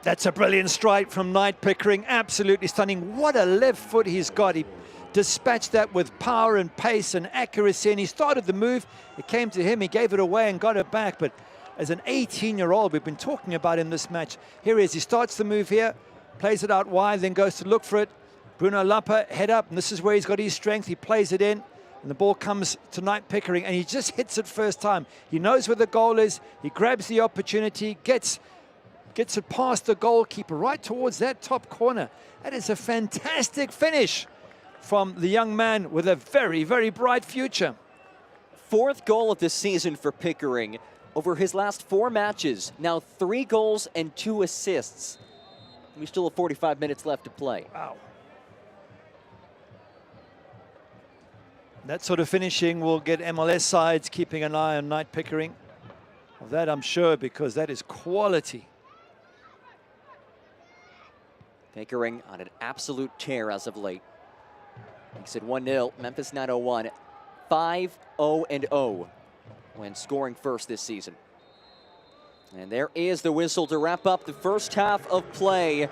That's a brilliant strike from Knight Pickering, absolutely stunning. What a left foot he's got. He dispatched that with power and pace and accuracy, and he started the move. It came to him, he gave it away and got it back. But as an 18-year-old, we've been talking about in this match. Here he is, he starts the move here, plays it out wide, then goes to look for it. Bruno Lapa, head up, and this is where he's got his strength. He plays it in, and the ball comes to Knight Pickering, and he just hits it first time. He knows where the goal is, he grabs the opportunity, gets it past the goalkeeper, right towards that top corner. That is a fantastic finish from the young man with a very, very bright future. Fourth goal of the season for Pickering. Over his last 4 matches, now 3 goals and 2 assists. We still have 45 minutes left to play. Wow. That sort of finishing will get MLS sides keeping an eye on Knight Pickering. Of that I'm sure, because that is quality. Pickering on an absolute tear as of late. Makes it 1-0, Memphis 901, 5-0-0 when scoring first this season. And there is the whistle to wrap up the first half of play.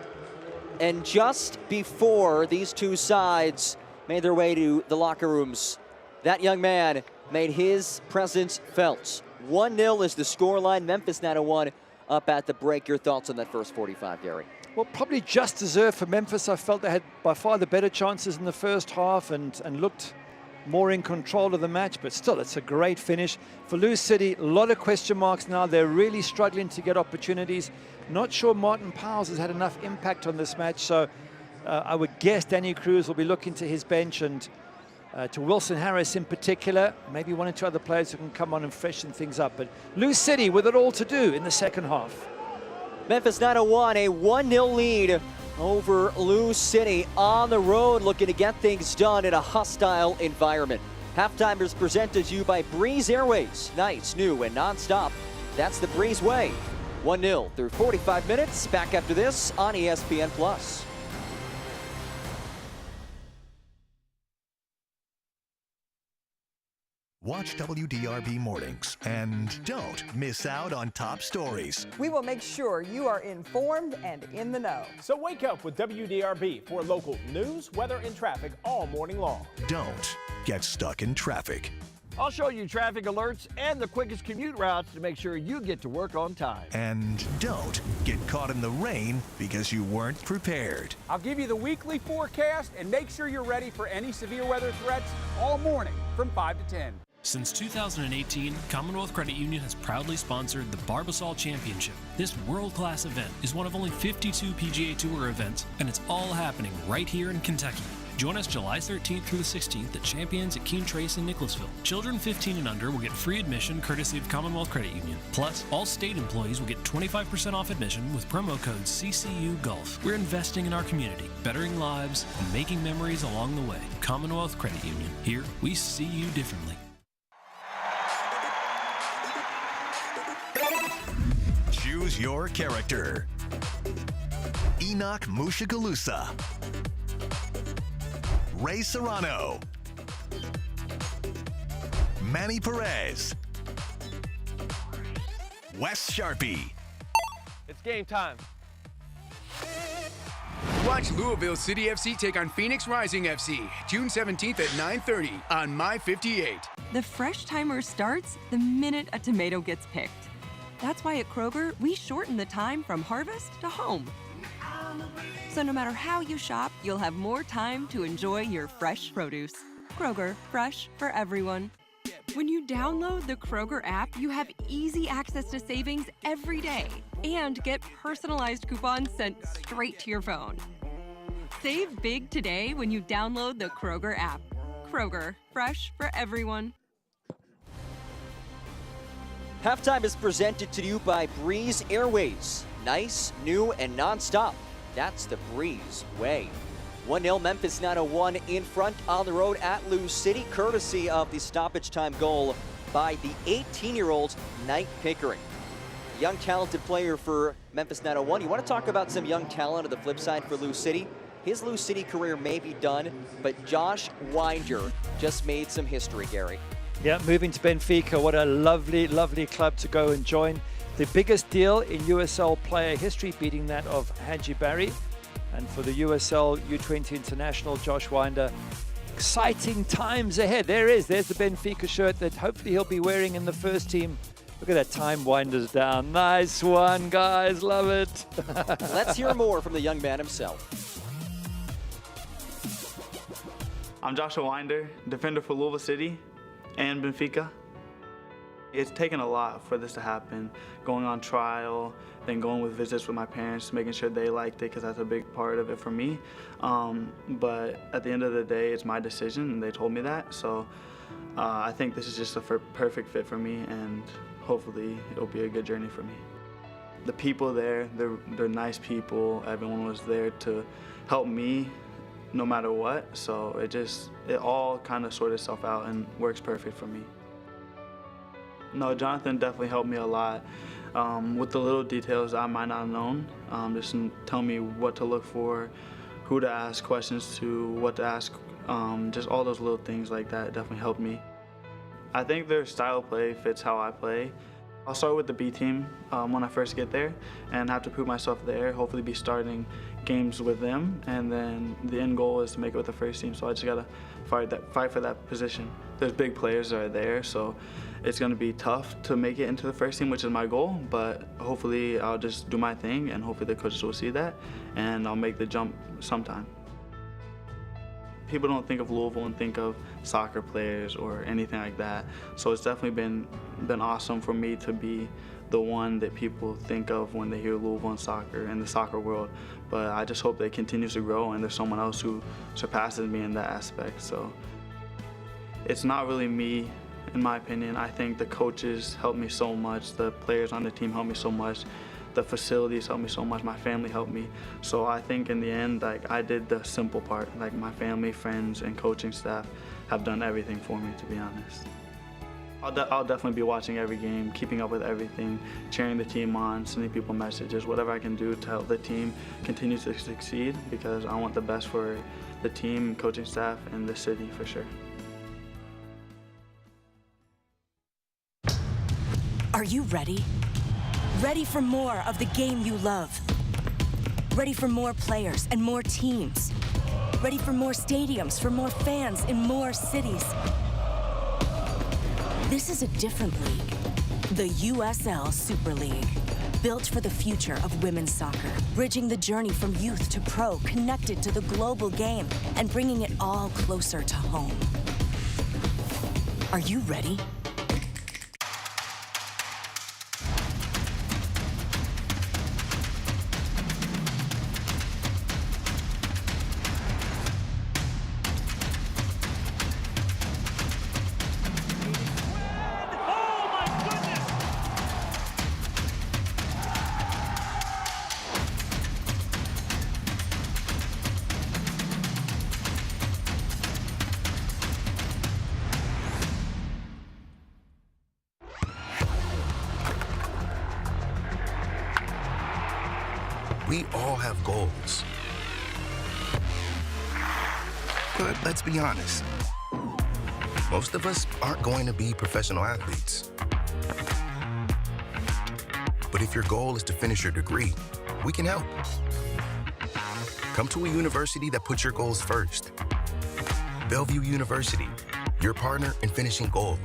And just before these two sides made their way to the locker rooms, that young man made his presence felt. 1-0 is the scoreline, Memphis 901 up at the break. Your thoughts on that first 45, Gary? Well, probably just deserved for Memphis. I felt they had by far the better chances in the first half and looked more in control of the match, but still, it's a great finish. For Lou City, a lot of question marks now. They're really struggling to get opportunities. Not sure Martin Powles has had enough impact on this match, so I would guess Danny Cruz will be looking to his bench and to Wilson Harris in particular, maybe 1 or 2 other players who can come on and freshen things up. But Lou City with it all to do in the second half. Memphis 901, a 1-0 lead over Lou City on the road, looking to get things done in a hostile environment. Halftime is presented to you by Breeze Airways. Nice, new, and non-stop. That's the Breeze way. 1-0 through 45 minutes. Back after this on ESPN+. Watch WDRB Mornings and don't miss out on top stories. We will make sure you are informed and in the know. So wake up with WDRB for local news, weather, and traffic all morning long. Don't get stuck in traffic. I'll show you traffic alerts and the quickest commute routes to make sure you get to work on time. And don't get caught in the rain because you weren't prepared. I'll give you the weekly forecast and make sure you're ready for any severe weather threats all morning from 5 to 10. Since 2018, Commonwealth Credit Union has proudly sponsored the USL Championship. This world-class event is one of only 52 PGA Tour events, and it's all happening right here in Kentucky. Join us July 13th through the 16th at Champions at Keene Trace in Nicholasville. Children 15 and under will get free admission courtesy of Commonwealth Credit Union. Plus, all state employees will get 25% off admission with promo code CCU Golf. We're investing in our community, bettering lives, and making memories along the way. Commonwealth Credit Union. Here, we see you differently. Choose your character. Enoch Mushagalusa, Ray Serrano, Manny Perez, Wes Sharpie. It's game time. Watch Louisville City FC take on Phoenix Rising FC, June 17th at 9:30 on My 58. The fresh timer starts the minute a tomato gets picked. That's why at Kroger, we shorten the time from harvest to home. So no matter how you shop, you'll have more time to enjoy your fresh produce. Kroger, fresh for everyone. When you download the Kroger app, you have easy access to savings every day and get personalized coupons sent straight to your phone. Save big today when you download the Kroger app. Kroger, fresh for everyone. Halftime is presented to you by Breeze Airways. Nice, new, and nonstop. That's the Breeze way. 1-0 Memphis 901 in front on the road at Lou City, courtesy of the stoppage time goal by the 18-year-old Knight Pickering. Young talented player for Memphis 901. You want to talk about some young talent on the flip side for Lou City? His Lou City career may be done, but Josh Winder just made some history, Gary. Yeah, moving to Benfica. What a lovely, lovely club to go and join. The biggest deal in USL player history, beating that of Haji Barry. And for the USL U20 International, Josh Winder. Exciting times ahead. There's the Benfica shirt that hopefully he'll be wearing in the first team. Look at that time Winder's down. Nice one, guys. Love it. Let's hear more from the young man himself. I'm Joshua Winder, defender for Louisville City and Benfica. It's taken a lot for this to happen, going on trial, then going with visits with my parents, making sure they liked it because that's a big part of it for me. But at the end of the day, it's my decision and they told me that. So I think this is just a perfect fit for me and hopefully it'll be a good journey for me. The people there, they're nice people. Everyone was there to help me no matter what. So it all kind of sorted itself out and works perfect for me. No, Jonathan definitely helped me a lot with the little details I might not have known. Just tell me what to look for, who to ask questions to, what to ask, just all those little things like that definitely helped me. I think their style of play fits how I play. I'll start with the B team when I first get there and have to prove myself there, hopefully be starting games with them, and then the end goal is to make it with the first team, so I just gotta fight for that position. There's big players that are there, so it's gonna be tough to make it into the first team, which is my goal, but hopefully I'll just do my thing and hopefully the coaches will see that and I'll make the jump sometime. People don't think of Louisville and think of soccer players or anything like that, so it's definitely been awesome for me to be the one that people think of when they hear Louisville and soccer in the soccer world. But I just hope that it continues to grow and there's someone else who surpasses me in that aspect. So it's not really me, in my opinion. I think the coaches helped me so much, the players on the team helped me so much, the facilities helped me so much, my family helped me. So I think in the end, I did the simple part. My family, friends, and coaching staff have done everything for me, to be honest. I'll definitely be watching every game, keeping up with everything, cheering the team on, sending people messages, whatever I can do to help the team continue to succeed, because I want the best for the team, coaching staff, and the city for sure. Are you ready? Ready for more of the game you love? Ready for more players and more teams? Ready for more stadiums, for more fans in more cities? This is a different league. The USL Super League. Built for the future of women's soccer. Bridging the journey from youth to pro, connected to the global game, and bringing it all closer to home. Are you ready? We all have goals. But let's be honest. Most of us aren't going to be professional athletes. But if your goal is to finish your degree, we can help. Come to a university that puts your goals first. Bellevue University, your partner in finishing goals.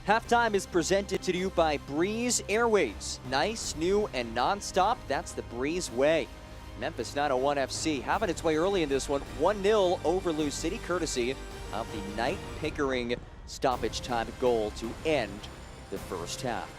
Halftime is presented to you by Breeze Airways. Nice, new, and non-stop. That's the Breeze way. Memphis 901 FC having its way early in this one. 1-0 over Lou City, courtesy of the Knight Pickering stoppage time goal to end the first half.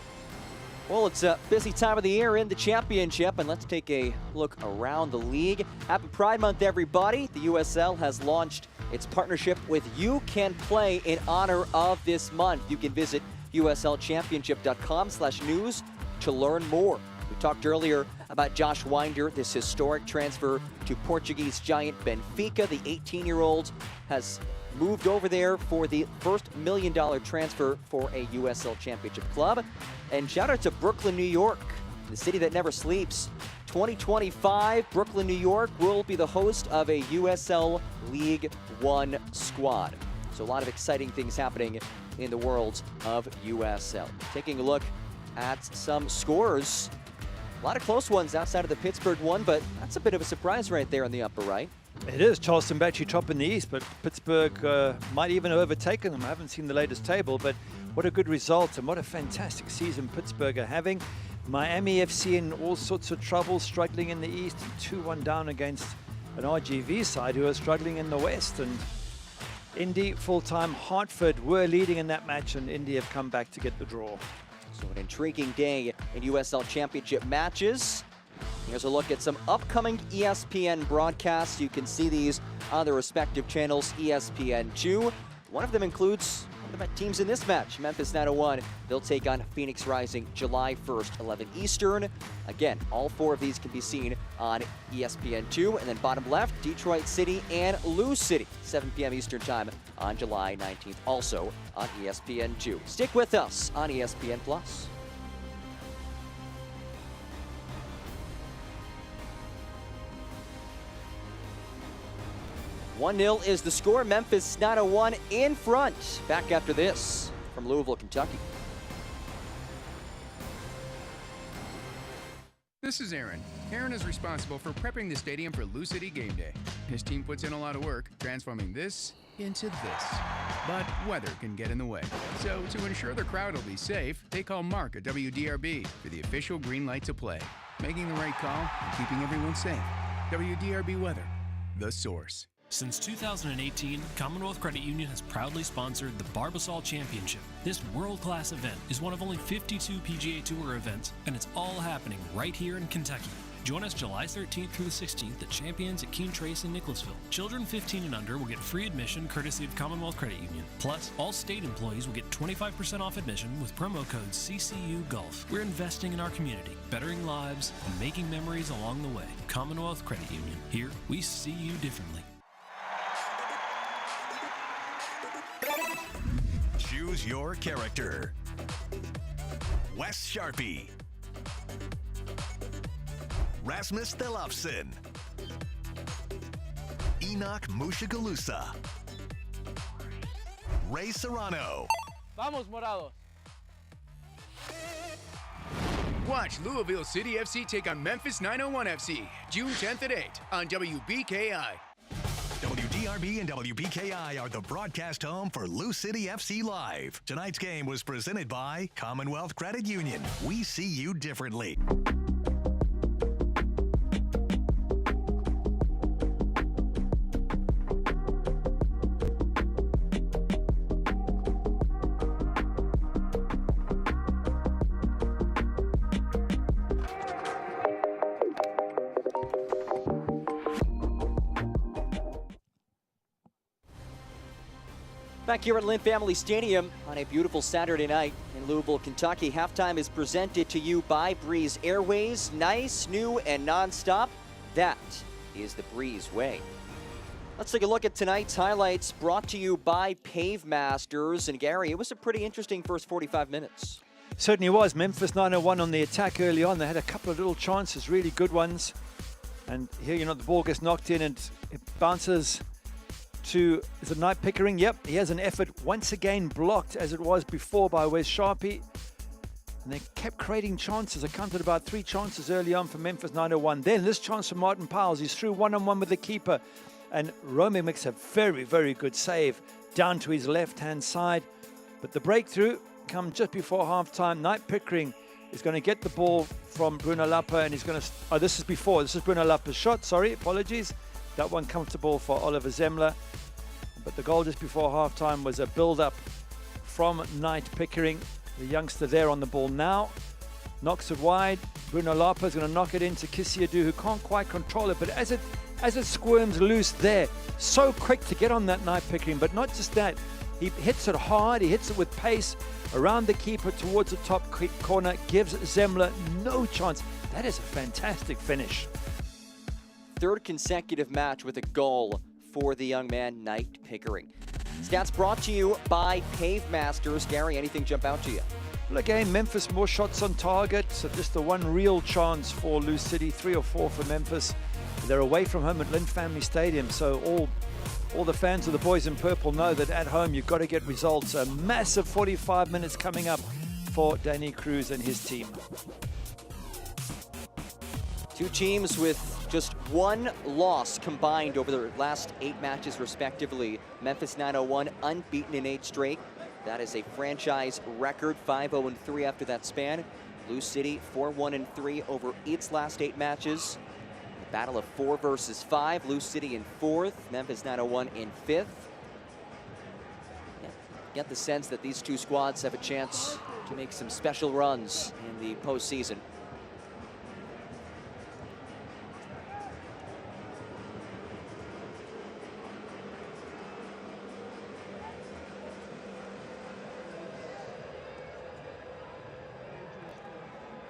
Well, it's a busy time of the year in the championship, and let's take a look around the league. Happy Pride Month, everybody. The USL has launched its partnership with You Can Play in honor of this month. You can visit uslchampionship.com/news to learn more. We talked earlier about Josh Winder, this historic transfer to Portuguese giant Benfica. The 18-year-old has moved over there for the first $1 million transfer for a USL Championship club. And shout out to Brooklyn, New York, the city that never sleeps. 2025, Brooklyn, New York will be the host of a USL League One squad. So a lot of exciting things happening in the world of USL. Taking a look at some scores. A lot of close ones outside of the Pittsburgh one, but that's a bit of a surprise right there on the upper right. It is. Charleston Battery top in the East, but Pittsburgh might even have overtaken them. I haven't seen the latest table, but what a good result and what a fantastic season Pittsburgh are having. Miami FC in all sorts of trouble, struggling in the East, 2-1 down against an RGV side who are struggling in the West. And Indy, full-time, Hartford were leading in that match, and Indy have come back to get the draw. So an intriguing day in USL Championship matches. Here's a look at some upcoming ESPN broadcasts. You can see these on the respective channels. ESPN2. One of them includes one of the teams in this match, Memphis 901. They'll take on Phoenix Rising July 1st, 11 Eastern. Again, all four of these can be seen on ESPN2. And then bottom left, Detroit City and Lou City, 7 p.m. Eastern Time on July 19th, also on ESPN2. Stick with us on ESPN+. 1-0 is the score. Memphis 901 in front. Back after this from Louisville, Kentucky. This is Aaron. Aaron is responsible for prepping the stadium for Lou City game day. His team puts in a lot of work, transforming this into this. But weather can get in the way. So to ensure the crowd will be safe, they call Mark at WDRB for the official green light to play. Making the right call and keeping everyone safe. WDRB Weather, the source. Since 2018, Commonwealth Credit Union has proudly sponsored the Barbasol Championship. This world-class event is one of only 52 PGA Tour events, and it's all happening right here in Kentucky. Join us July 13th through the 16th at Champions at Keene Trace in Nicholasville. Children 15 and under will get free admission courtesy of Commonwealth Credit Union. Plus, all state employees will get 25% off admission with promo code CCU Golf. We're investing in our community, bettering lives, and making memories along the way. Commonwealth Credit Union. Here, we see you differently. Choose your character. Wes Sharpie. Rasmus Delofsen. Enoch Mushagalusa. Ray Serrano. Vamos, Morados. Watch Louisville City FC take on Memphis 901 FC, June 10th at 8 on WBKI. WD DRB and WBKI are the broadcast home for Lou City FC Live. Tonight's game was presented by Commonwealth Credit Union. We see you differently. Back here at Lynn Family Stadium on a beautiful Saturday night in Louisville, Kentucky. Halftime is presented to you by Breeze Airways. Nice, new, and nonstop. That is the Breeze way. Let's take a look at tonight's highlights brought to you by Pave Masters. And Gary, it was a pretty interesting first 45 minutes. Certainly was. Memphis 901 on the attack early on. They had a couple of little chances, really good ones. And here, the ball gets knocked in and it bounces to, is it Knight Pickering? Yep, he has an effort once again blocked as it was before by Wes Sharpie. And they kept creating chances. I counted about 3 chances early on for Memphis 901. Then this chance from Martin Powles. He's through one-on-one with the keeper. And Romeo makes a very, very good save down to his left-hand side. But the breakthrough comes just before halftime. Knight Pickering is going to get the ball from Bruno Lappa, and he's going to... Oh, this is before. This is Bruno Lappa's shot. Sorry, apologies. That one comfortable for Oliver Zemmler. But the goal just before halftime was a build-up from Knight Pickering. The youngster there on the ball now. Knocks it wide. Bruno Lappa is going to knock it into Kisiadu, who can't quite control it. But as it squirms loose there, so quick to get on that Knight Pickering. But not just that. He hits it hard. He hits it with pace around the keeper towards the top corner. Gives Zemmler no chance. That is a fantastic finish. Third consecutive match with a goal for the young man, Knight Pickering. Stats brought to you by Pave Masters. Gary, anything jump out to you? Well, again, Memphis more shots on target. So just the one real chance for Lou City, 3 or 4 for Memphis. They're away from home at Lynn Family Stadium. So all the fans of the boys in purple know that at home you've got to get results. A massive 45 minutes coming up for Danny Cruz and his team. Two teams with just one loss combined over their last 8 matches respectively. Memphis 901 unbeaten in 8 straight. That is a franchise record, 5-0-3 after that span. Lou City 4-1-3 over its last 8 matches. A battle of 4 versus 5. Lou City in 4th, Memphis 901 in 5th. Yeah, get the sense that these two squads have a chance to make some special runs in the postseason.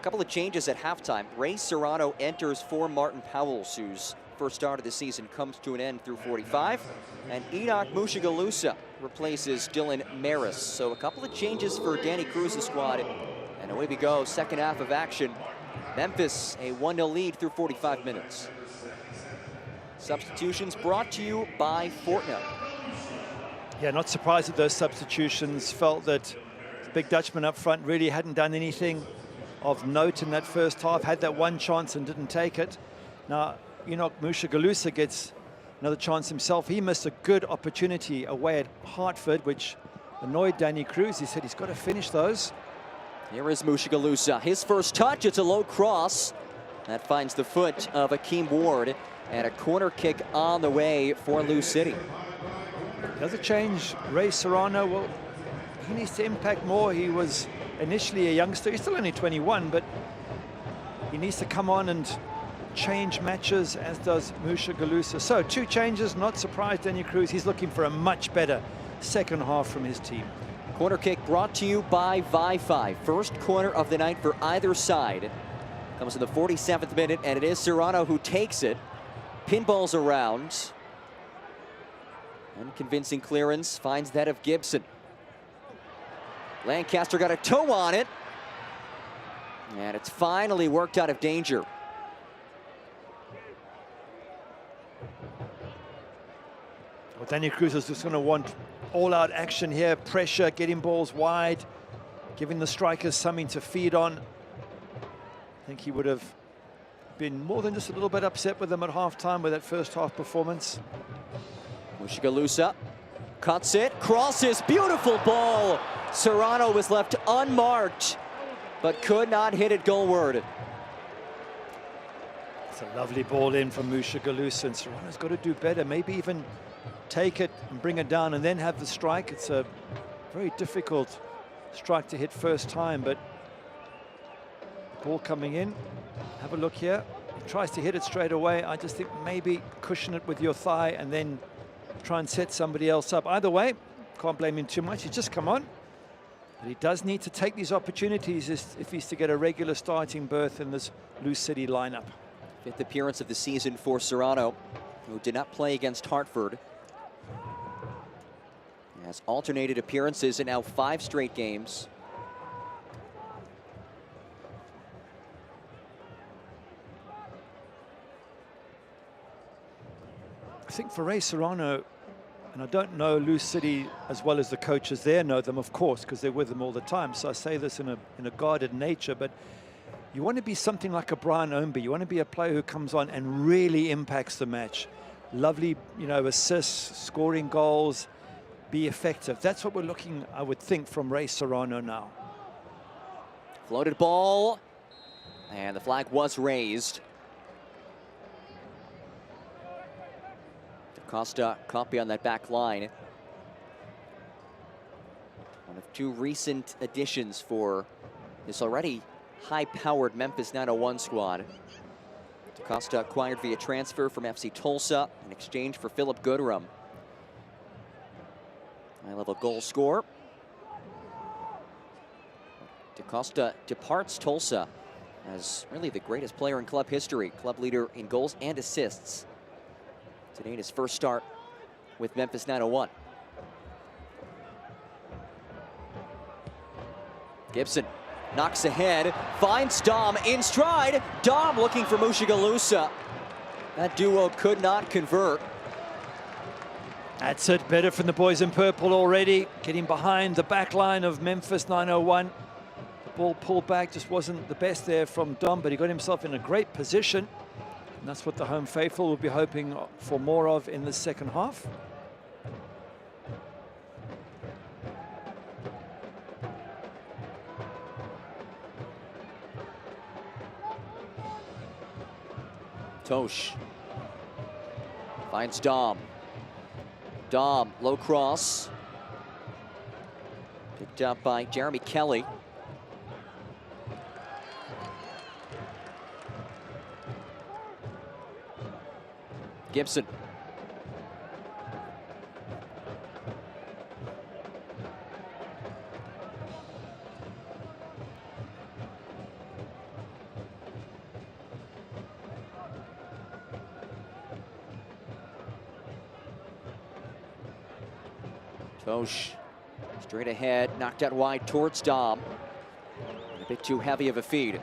Couple of changes at halftime. Ray Serrano enters for Martin Powles, whose first start of the season comes to an end through 45. And Enoch Mushagalusa replaces Dylan Maris. So a couple of changes for Danny Cruz's squad. And away we go, second half of action. Memphis, a 1-0 lead through 45 minutes. Substitutions brought to you by Fortnite. Yeah, not surprised at those substitutions. Felt that the big Dutchman up front really hadn't done anything of note in that first half. Had that one chance and didn't take it. Now, Enoch Mushagalusa gets another chance himself. He missed a good opportunity away at Hartford, which annoyed Danny Cruz. He said he's got to finish those. Here is Mushagalusa. His first touch, it's a low cross. That finds the foot of Akeem Ward, and a corner kick on the way for Lou City. Does it change Ray Serrano? Well, he needs to impact more. He was initially a youngster. He's still only 21, but he needs to come on and change matches, as does Mushagalusa. So 2 changes, not surprised Danny Cruz. He's looking for a much better second half from his team. Corner kick brought to you by Wi-Fi. First corner of the night for either side. Comes in the 47th minute, and it is Serrano who takes it. Pinballs around. Unconvincing clearance, finds that of Gibson. Lancaster got a toe on it. And it's finally worked out of danger. Well, Danny Cruz is just going to want all-out action here, pressure, getting balls wide, giving the strikers something to feed on. I think he would have been more than just a little bit upset with them at halftime with that first half performance. Mushagalusa cuts it, crosses, beautiful ball. Serrano was left unmarked, but could not hit it goalward. It's a lovely ball in from Mushagalusa, and Serrano's got to do better. Maybe even take it and bring it down and then have the strike. It's a very difficult strike to hit first time, but ball coming in. Have a look here. He tries to hit it straight away. I just think maybe cushion it with your thigh and then try and set somebody else up. Either way, can't blame him too much. He's just come on. But he does need to take these opportunities if he's to get a regular starting berth in this Lou City lineup. 5th appearance of the season for Serrano, who did not play against Hartford. He has alternated appearances in now 5 straight games. I think for Ray Serrano, and I don't know Lou City as well as the coaches there know them, of course, because they're with them all the time. So I say this in a guarded nature, but you want to be something like a Brian Ownby. You want to be a player who comes on and really impacts the match. Lovely, assists, scoring goals, be effective. That's what we're looking, I would think, from Ray Serrano now. Floated ball, and the flag was raised. Costa copy on that back line. One of 2 recent additions for this already high-powered Memphis 901 squad. Costa acquired via transfer from FC Tulsa in exchange for Philip Goodrum. High-level goal scorer. DaCosta departs Tulsa as really the greatest player in club history, club leader in goals and assists. Today in his first start with Memphis 901. Gibson knocks ahead, finds Dom in stride. Dom looking for Mushagalusa. That duo could not convert. That's it, better from the boys in purple already. Getting behind the back line of Memphis 901. The ball pulled back, just wasn't the best there from Dom, but he got himself in a great position. And that's what the home faithful will be hoping for more of in the second half. Tosh finds Dom. Dom, low cross. Picked up by Jeremy Kelly. Gibson. Tosh straight ahead, knocked out wide towards Dom. A bit too heavy of a feed.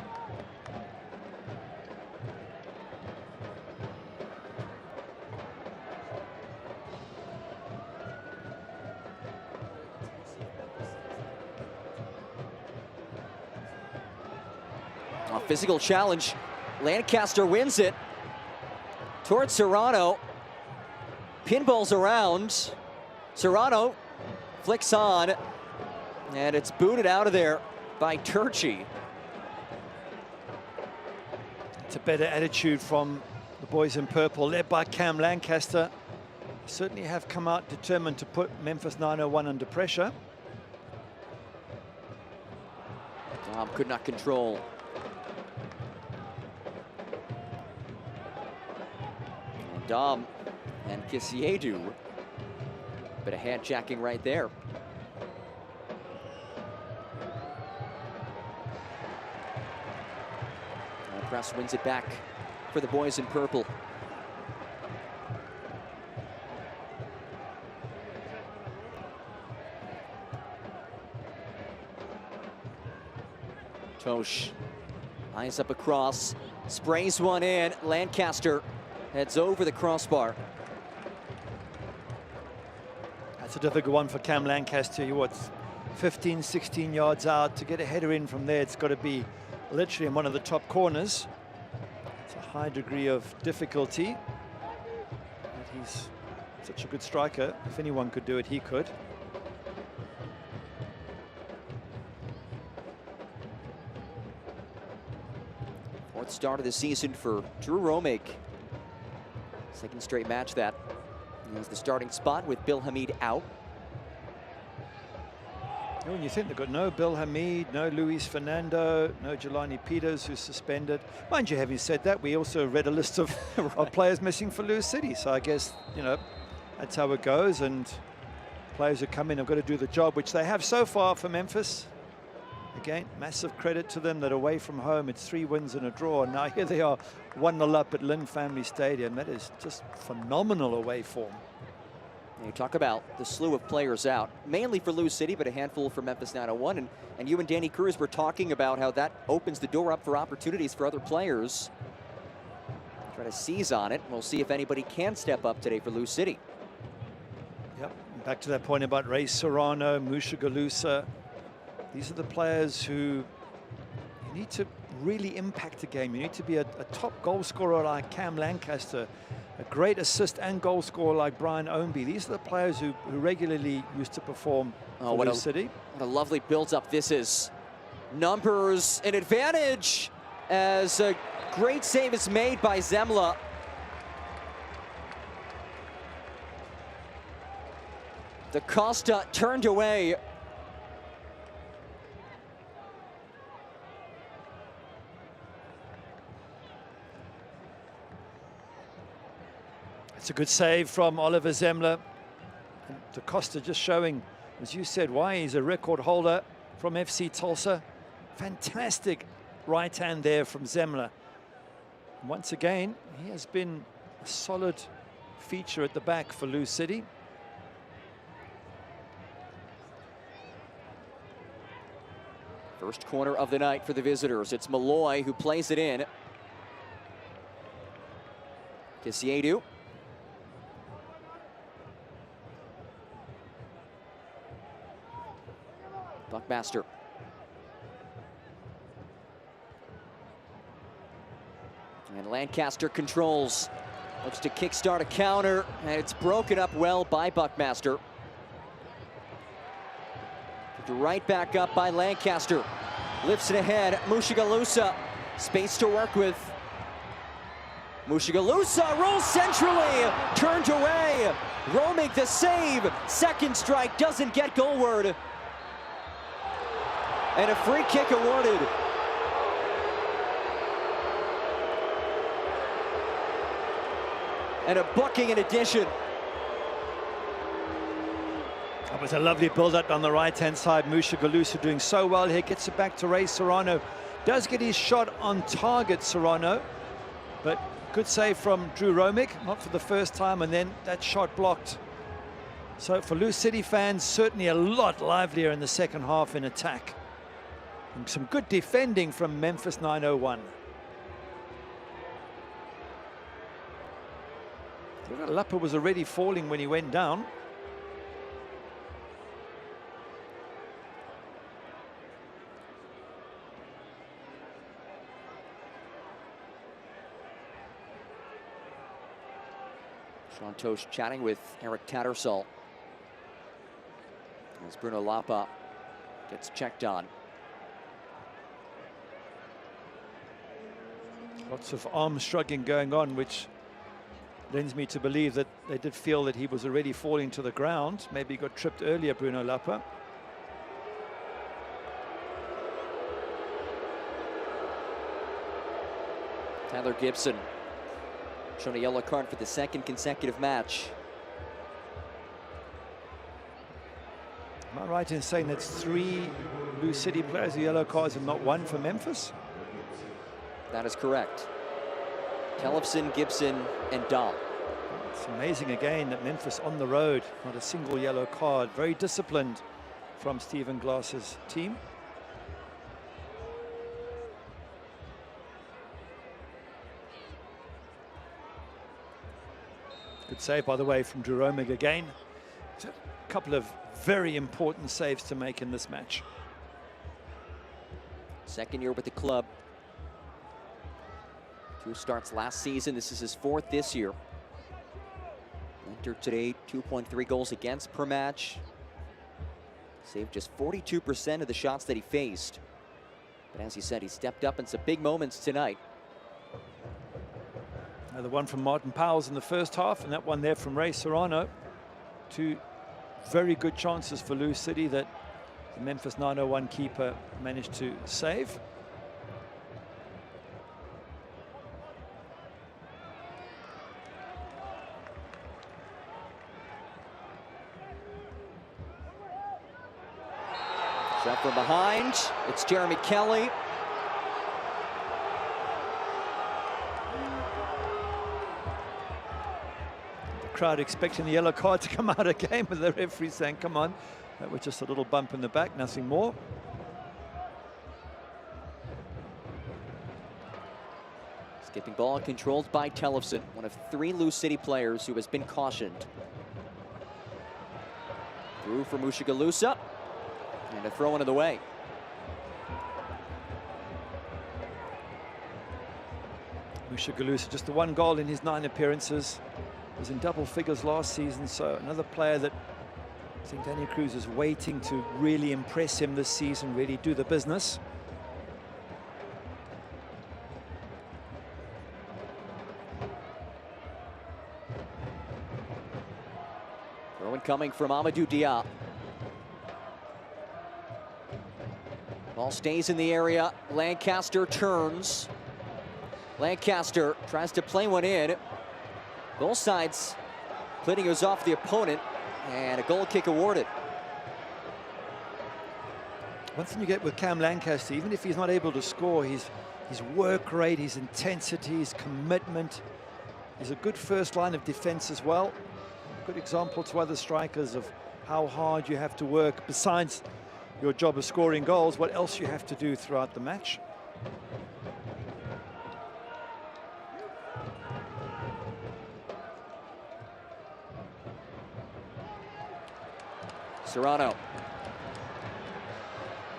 A physical challenge. Lancaster wins it towards Serrano. Pinballs around. Serrano flicks on, and it's booted out of there by Turchi. It's a better attitude from the boys in purple, led by Cam Lancaster. Certainly have come out determined to put Memphis 901 under pressure. Dom could not control. And Dom and Kisiedu. Bit of hand jacking right there. And Press wins it back for the boys in purple. Tosh eyes up across, sprays one in. Lancaster heads over the crossbar. That's a difficult one for Cam Lancaster. You're 15, 16 yards out. To get a header in from there, it's got to be literally in one of the top corners. It's a high degree of difficulty that he's Such a good striker. If anyone could do it, he could. Fourth start of the season for Drew Romig. Second straight match that he has the starting spot with Bill Hamid out. When you think they've got no Bill Hamid, no Luis Fernando, no Jelani Peters, who's suspended. Mind you, having said that, we also read a list of, of players missing for Lewis City. So I guess, you know, that's how it goes. And players who come in have got to do the job, which they have so far for Memphis. Again, massive credit to them that away from home, it's 3 wins and a draw. Now here they are 1-0 up at Lynn Family Stadium. That is just phenomenal away form. You talk about the slew of players out, mainly for Lewis City, but a handful for Memphis 901. And you and Danny Cruz were talking about how that opens the door up for opportunities for other players. Try to seize on it. We'll see if anybody can step up today for Lewis City. Yep, back to that point about Ray Serrano, Musha Galusa. These are the players who you need to really impact the game. You need to be a top goal scorer like Cam Lancaster, a great assist and goal scorer like Brian Ownby. These are the players who regularly used to perform for Lewis City. What a lovely build-up this is. Numbers an advantage as a great save is made by Zemla. Da Costa turned away. It's a good save from Oliver Zemla. And Da Costa just showing, as you said, why he's a record holder from FC Tulsa. Fantastic right hand there from Zemla. And once again, he has been a solid feature at the back for Lewis City. First corner of the night for the visitors. It's Malloy who plays it in. Kisiedu. Buckmaster. And Lancaster controls. Looks to kickstart a counter, and it's broken up well by Buckmaster. Right back up by Lancaster. Lifts it ahead. Mushigalusa. Space to work with. Mushigalusa rolls centrally. Turned away. Romig the save. Second strike doesn't get goalward. And a free kick awarded. And a booking in addition. That was a lovely build-up on the right-hand side. Musha Galusa doing so well here. Gets it back to Ray Serrano. Does get his shot on target, Serrano. But good save from Drew Romig. Not for the first time. And then that shot blocked. So for Lewis City fans, certainly a lot livelier in the second half in attack. And some good defending from Memphis 901. Lupper was already falling when he went down. Sean Tosh chatting with Eric Tattersall as Bruno Lapa gets checked on. Lots of arm shrugging going on, which lends me to believe that they did feel that he was already falling to the ground. Maybe he got tripped earlier, Bruno Lapa. Tyler Gibson shown a yellow card for the second consecutive match. Am I right in saying that's 3 Lewis City players with yellow cards and not 1 for Memphis? That is correct. Tellefson, Gibson, and Dahl. It's amazing again that Memphis on the road, not a single yellow card. Very disciplined from Stephen Glass's team. Good save, by the way, from Drew Romig again. A couple of very important saves to make in this match. Second year with the club. 2 starts last season. This is his 4th this year. factor today, 2.3 goals against per match. Saved just 42% of the shots that he faced. But as he said, he stepped up in some big moments tonight. Another one from Martin Powell's in the first half, and that one there from Ray Serrano. Two very good chances for Lou City that the Memphis 901 keeper managed to save. Shot from behind. It's Jeremy Kelly. The crowd expecting the yellow card to come out again, but the referee saying, come on. That was just a little bump in the back, nothing more. Skipping ball controlled by Tellefson, one of 3 Lou City players who has been cautioned. Through for Mushagalusa. And a throw into the way. Mushagalusa, just the 1 goal in his 9 appearances. Was in double figures last season, so another player that I think Danny Cruz is waiting to really impress him this season, really do the business. Throw in coming from Amadou Diop. Ball stays in the area. Lancaster turns. Lancaster tries to play one in. Goal sides. Clinton goes off the opponent, and a goal kick awarded. One thing you get with Cam Lancaster, even if he's not able to score, his work rate, his intensity, his commitment. He's a good first line of defense as well. Good example to other strikers of how hard you have to work besides your job of scoring goals, what else you have to do throughout the match. Serrano.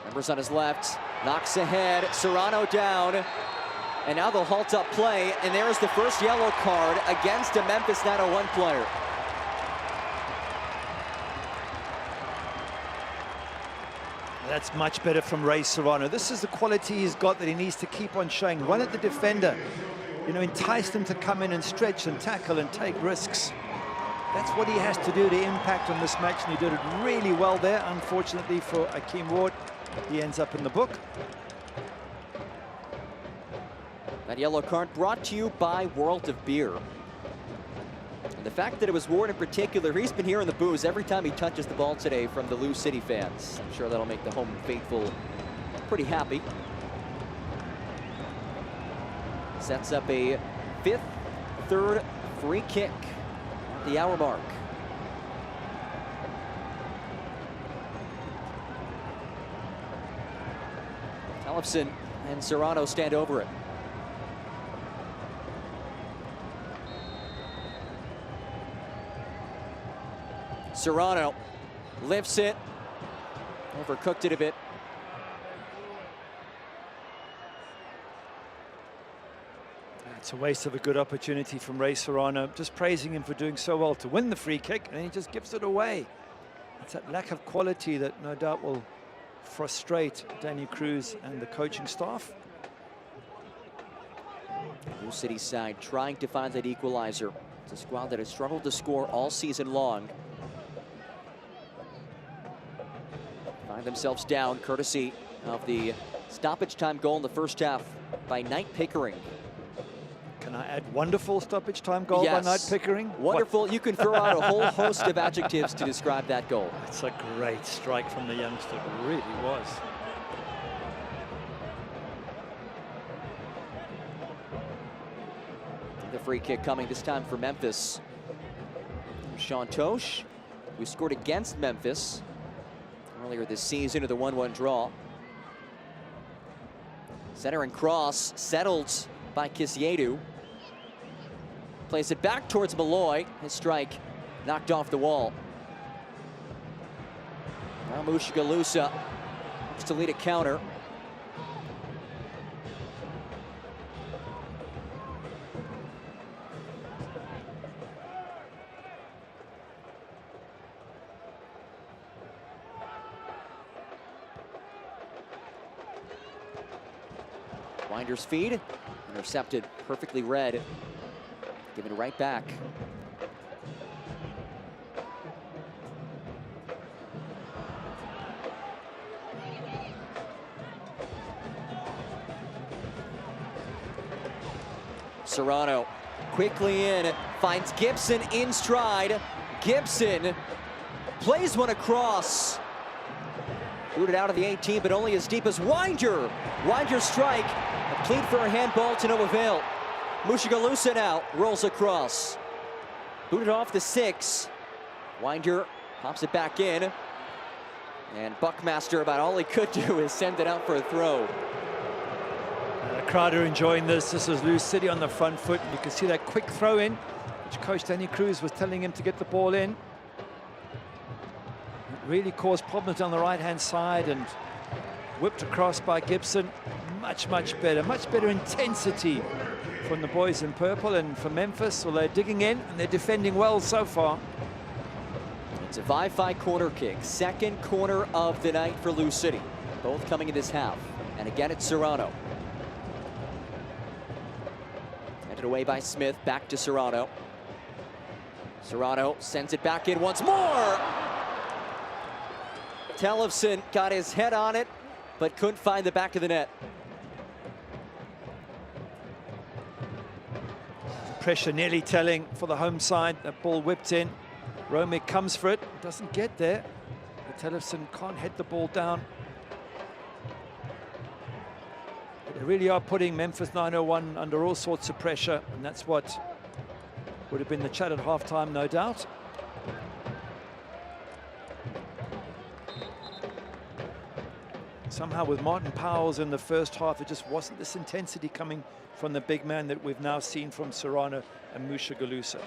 Members on his left, knocks ahead, Serrano down, and now they'll halt up play, and there's the first yellow card against a Memphis 901 player. That's much better from Ray Serrano. This is the quality he's got that he needs to keep on showing. Run at the defender, you know, entice them to come in and stretch and tackle and take risks. That's what he has to do to impact on this match, and he did it really well there. Unfortunately for Akeem Ward, he ends up in the book. That yellow card brought to you by World of Beer. And the fact that it was Ward in particular, he's been hearing the boos every time he touches the ball today from the Lou City fans. I'm sure that'll make the home faithful pretty happy. Sets up a 5th, 3rd free kick at the hour mark. Tellefson and Serrano stand over it. Serrano lifts it, overcooked it a bit. It's a waste of a good opportunity from Ray Serrano. Just praising him for doing so well to win the free kick, and then he just gives it away. It's that lack of quality that no doubt will frustrate Danny Cruz and the coaching staff. Lou City's side trying to find that equalizer. It's a squad that has struggled to score all season long. Find themselves down courtesy of the stoppage time goal in the first half by Knight Pickering. Can I add wonderful stoppage time goal by Knight Pickering? Wonderful. What? You can throw out a whole host of adjectives to describe that goal. It's a great strike from the youngster. It really was. The free kick coming this time for Memphis. Sean Tosh, who scored against Memphis earlier this season of the 1-1 draw. Center and cross settled by Kisiedu. Plays it back towards Malloy. His strike knocked off the wall. Now Mushagalusa looks to lead a counter. Winder's feed, intercepted, perfectly read. Giving it right back. Serrano quickly in, finds Gibson in stride. Gibson plays one across. Booted out of the 18, but only as deep as Winder. Winder's strike, a plead for a handball to no avail. Mushigalusa now rolls across. Booted off the 6. Winder pops it back in. And Buckmaster, about all he could do is send it out for a throw. The crowd are enjoying this. This is Lou City on the front foot. You can see that quick throw in, which Coach Danny Cruz was telling him to get the ball in. It really caused problems on the right-hand side and whipped across by Gibson. Much better intensity from the boys in purple, and for Memphis, well, they're digging in and they're defending well so far. It's a 5-5 corner kick. Second corner of the night for Lou City. Both coming in this half. And again, it's Serrano. Headed away by Smith, back to Serrano. Serrano sends it back in once more. Tellefson got his head on it, but couldn't find the back of the net. Pressure nearly telling for the home side. That ball whipped in. Romig comes for it, doesn't get there. Tellefson can't head the ball down. But they really are putting Memphis 901 under all sorts of pressure, and that's what would have been the chat at halftime, no doubt. Somehow with Martin Powell's in the first half, it just wasn't this intensity coming from the big man that we've now seen from Serrano and Mushigalusa.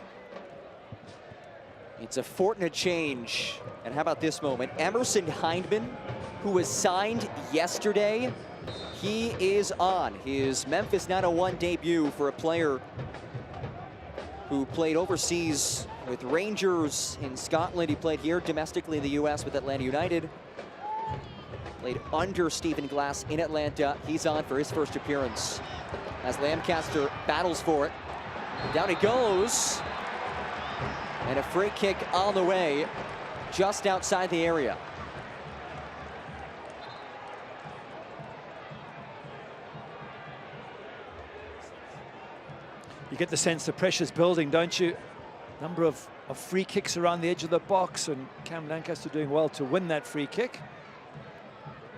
It's a fortunate change. And how about this moment? Emerson Hindman, who was signed yesterday, he is on his Memphis 901 debut for a player who played overseas with Rangers in Scotland. He played here domestically in the US with Atlanta United. Played under Stephen Glass in Atlanta. He's on for his first appearance as Lancaster battles for it. Down he goes. And a free kick on the way, just outside the area. You get the sense the pressure's building, don't you? Number of free kicks around the edge of the box, and Cam Lancaster doing well to win that free kick.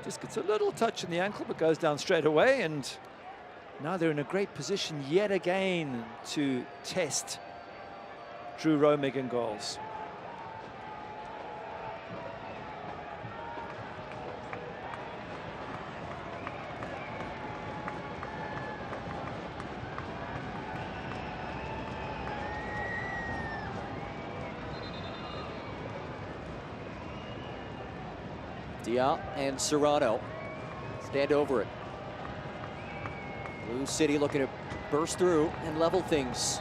Just gets a little touch in the ankle, but goes down straight away, and now they're in a great position yet again to test Drew Romig in goals. Dia and Serrano stand over it. Lou City looking to burst through and level things.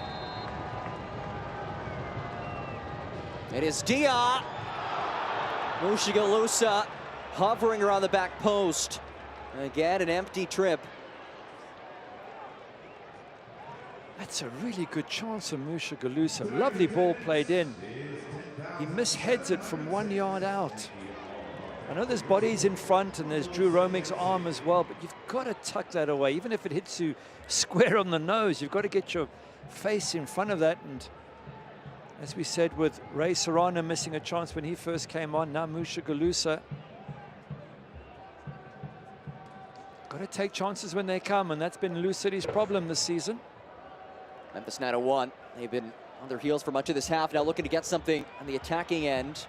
It is Dia. Mushigalusa hovering around the back post. Again, an empty trip. That's a really good chance of Mushigalusa. Lovely ball played in. He misheads it from 1 yard out. I know there's bodies in front and there's Drew Romig's arm as well, but you've got to tuck that away. Even if it hits you square on the nose, you've got to get your face in front of that. And as we said, with Ray Serrano missing a chance when he first came on, now Mushigalusa. Got to take chances when they come, and that's been Lou City's problem this season. Memphis 901, they've been on their heels for much of this half, now looking to get something on the attacking end.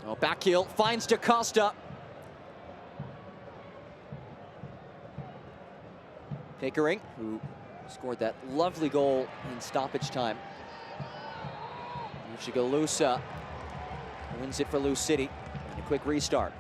Oh, back heel, finds DaCosta. Pickering, who scored that lovely goal in stoppage time. Mushigalusa wins it for Lou City. And a quick restart.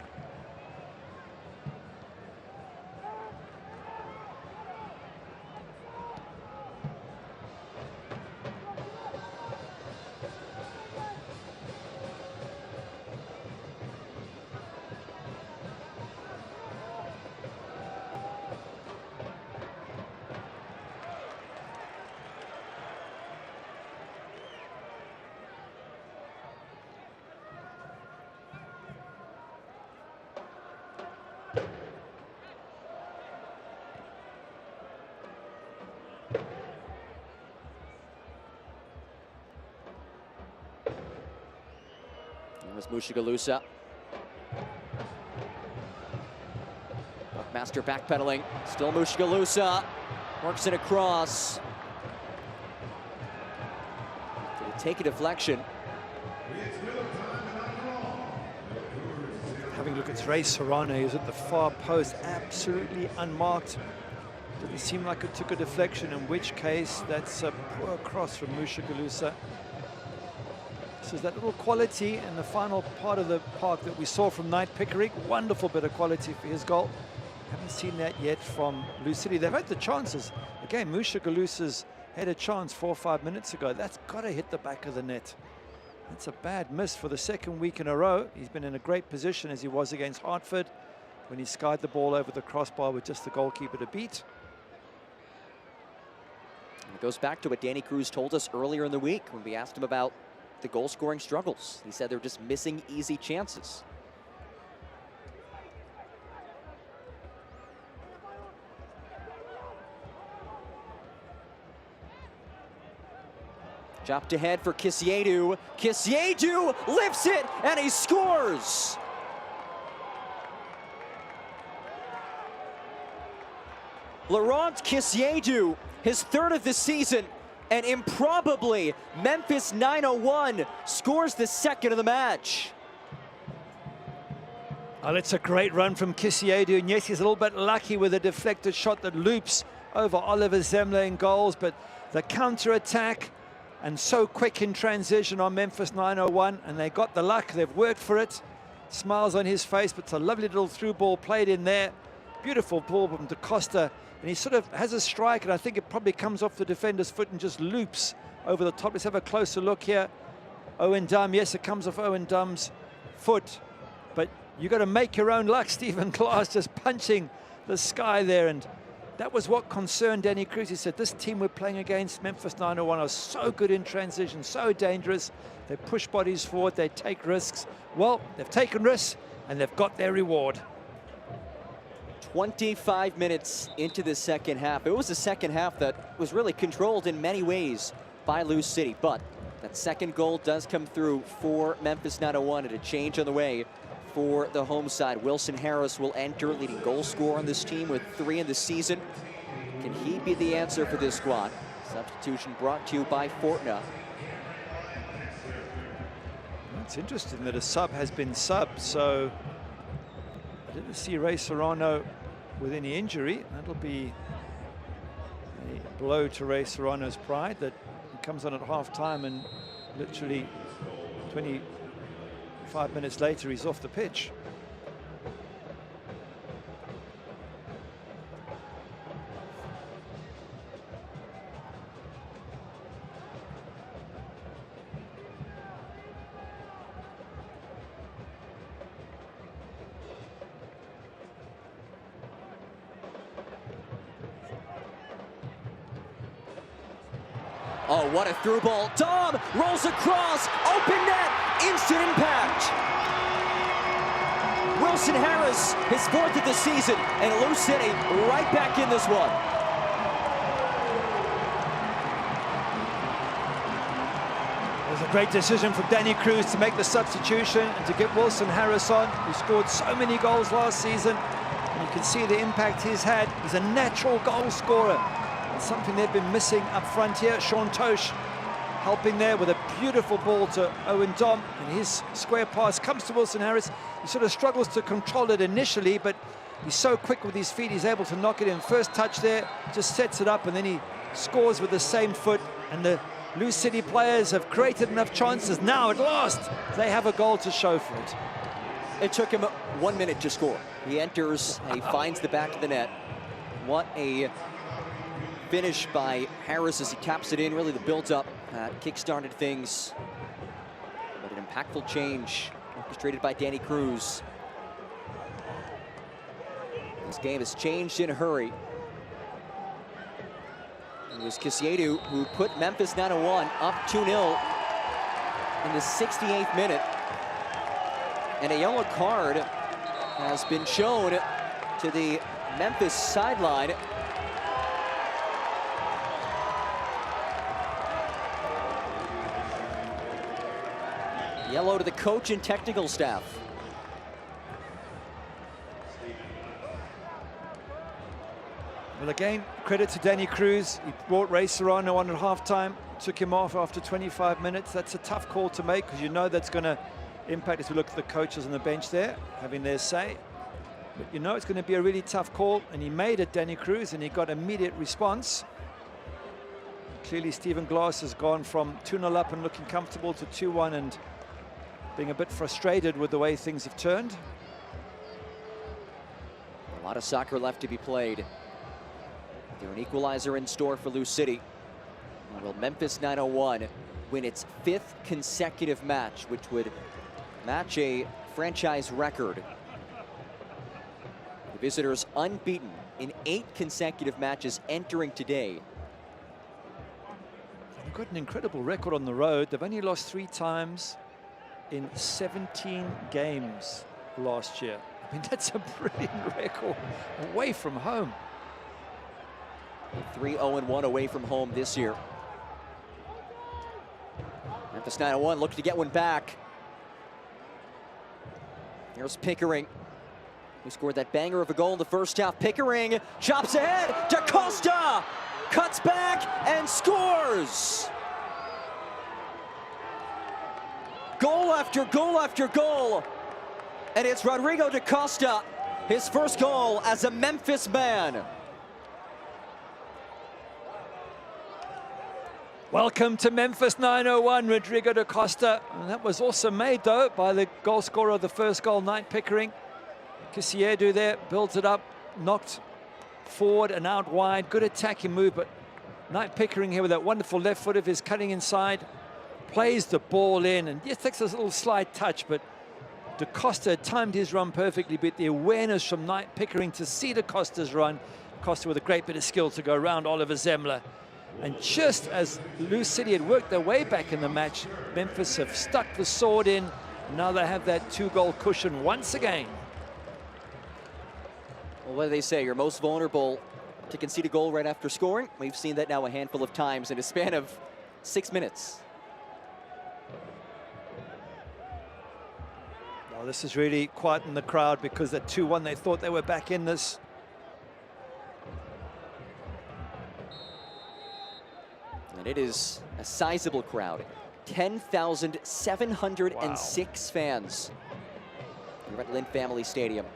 There's Mushagalusa. Buckmaster backpedaling. Still Mushagalusa. Works it across. Did it take a deflection? Having a look at Ray Serrano, he's at the far post, absolutely unmarked. Didn't seem like it took a deflection, in which case that's a poor cross from Mushagalusa. This is that little quality in the final part of the park that we saw from Knight Pickering. Wonderful bit of quality for his goal. Haven't seen that yet from Lou City. They've had the chances. Again, Mushagalusa's had a chance 4 or 5 minutes ago. That's got to hit the back of the net. That's a bad miss for the second week in a row. He's been in a great position as he was against Hartford when he skied the ball over the crossbar with just the goalkeeper to beat. And it goes back to what Danny Cruz told us earlier in the week when we asked him about the goal-scoring struggles. He said they're just missing easy chances. Chopped ahead for Kisiedu. Kisiedu lifts it and he scores. Laurent Kisiedu, his third of the season, and improbably Memphis 901 scores the second of the match. Oh, it's a great run from Kisiedu, and yes, he's a little bit lucky with a deflected shot that loops over Oliver Zemler in goals, but the counter-attack and so quick in transition on Memphis 901, and they got the luck, they've worked for it. Smiles on his face, but it's a lovely little through ball played in there. Beautiful ball from DaCosta, and he sort of has a strike, and I think it probably comes off the defender's foot and just loops over the top. Let's have a closer look here. Owen Dum, yes, it comes off Owen Dum's foot, but you got to make your own luck. Stephen Glass just punching the sky there, and that was what concerned Danny Cruz. He said, this team we're playing against, Memphis 901, are so good in transition, so dangerous. They push bodies forward, they take risks. Well, they've taken risks, and they've got their reward. 25 minutes into the second half. It was a second half that was really controlled in many ways by Lou City, but that second goal does come through for Memphis 901 and a change on the way for the home side. Wilson Harris will enter, leading goal scorer on this team with 3 in the season. Can he be the answer for this squad? Substitution brought to you by Fortna. It's interesting that a sub has been subbed, so I didn't see Ray Serrano with any injury. That'll be a blow to Ray Serrano's pride, that he comes on at half-time and literally 25 minutes later he's off the pitch. Oh, what a through ball. Dom rolls across, open net, instant impact. Wilson Harris, his 4th of the season, and Lou City right back in this one. It was a great decision from Danny Cruz to make the substitution and to get Wilson Harris on, who scored so many goals last season. And you can see the impact he's had. He's a natural goal scorer. It's something they've been missing up front here. Sean Tosh helping there with a beautiful ball to Owen Dom, and his square pass comes to Wilson Harris. He sort of struggles to control it initially, but he's so quick with his feet, he's able to knock it in. First touch there, just sets it up, and then he scores with the same foot. And the Lou City players have created enough chances. Now, at last, they have a goal to show for it. It took him 1 minute to score. He enters, and he finds the back of the net. What a finish by Harris as he taps it in. Really the build-up kick-started things. But an impactful change orchestrated by Danny Cruz. This game has changed in a hurry. It was Kisiedu who put Memphis 901 up 2-0 in the 68th minute. And a yellow card has been shown to the Memphis sideline. Yellow to the coach and technical staff. Well, again, credit to Danny Cruz. He brought Ray Serrano on at halftime, took him off after 25 minutes. That's a tough call to make because you know that's going to impact as we look at the coaches on the bench there, having their say. But you know it's going to be a really tough call, and he made it, Danny Cruz, and he got immediate response. Clearly, Stephen Glass has gone from 2-0 up and looking comfortable to 2-1 and being a bit frustrated with the way things have turned. A lot of soccer left to be played. They're an equalizer in store for Lou City. Will Memphis 901 win its 5th consecutive match, which would match a franchise record? The visitors unbeaten in 8 consecutive matches entering today. They've got an incredible record on the road. They've only lost 3 times in 17 games last year. I mean, that's a brilliant record away from home. 3-0-1 away from home this year. Memphis 901 looking to get one back. Here's Pickering, who scored that banger of a goal in the first half. Pickering chops ahead. DaCosta cuts back and scores. Goal after goal after goal. And it's Rodrigo DaCosta, his first goal as a Memphis man. Welcome to Memphis 901, Rodrigo DaCosta. And that was also made, though, by the goal scorer of the first goal, Knight Pickering. Kisiedu there builds it up, knocked forward and out wide. Good attacking move, but Knight Pickering here with that wonderful left foot of his cutting inside. Plays the ball in and just takes a little slight touch, but DaCosta timed his run perfectly, but the awareness from Knight Pickering to see DaCosta's run. Costa with a great bit of skill to go around Oliver Zemler. And just as Lou City had worked their way back in the match, Memphis have stuck the sword in. And now they have that 2-goal cushion once again. Well, what do they say? You're most vulnerable to concede a goal right after scoring. We've seen that now a handful of times in a span of 6 minutes. Well, this is really quiet in the crowd because at 2-1 they thought they were back in this. And it is a sizable crowd. 10,706 fans here at Lynn Family Stadium.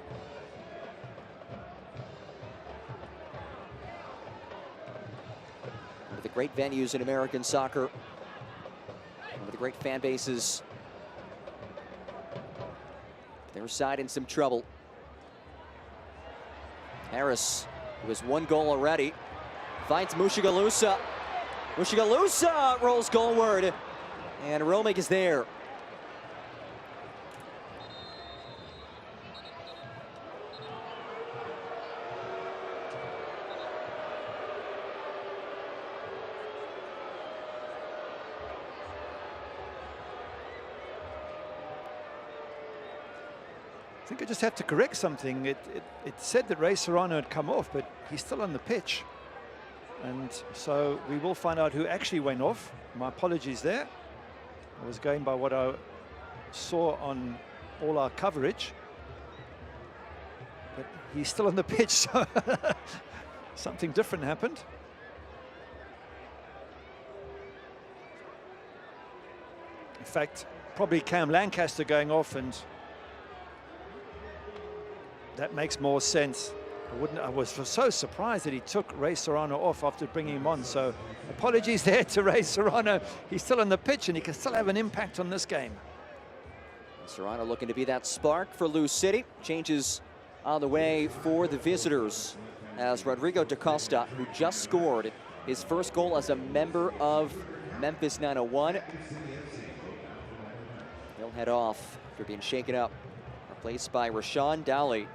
One of the great venues in American soccer. One of the great fan bases. Their side in some trouble. Harris, who has 1 goal already, finds Mushagalusa. Mushagalusa rolls goalward, and Romick is there. I think I just have to correct something. It said that Ray Serrano had come off, but he's still on the pitch. And so we will find out who actually went off. My apologies there. I was going by what I saw on all our coverage. But he's still on the pitch, so something different happened. In fact, probably Cam Lancaster going off, and that makes more sense. I was so surprised that he took Ray Serrano off after bringing him on. So apologies there to Ray Serrano. He's still on the pitch and he can still have an impact on this game. Serrano looking to be that spark for Lou City. Changes on the way for the visitors as Rodrigo DaCosta, who just scored his first goal as a member of Memphis 901. He'll head off after being shaken up, replaced by Rashawn Dowley.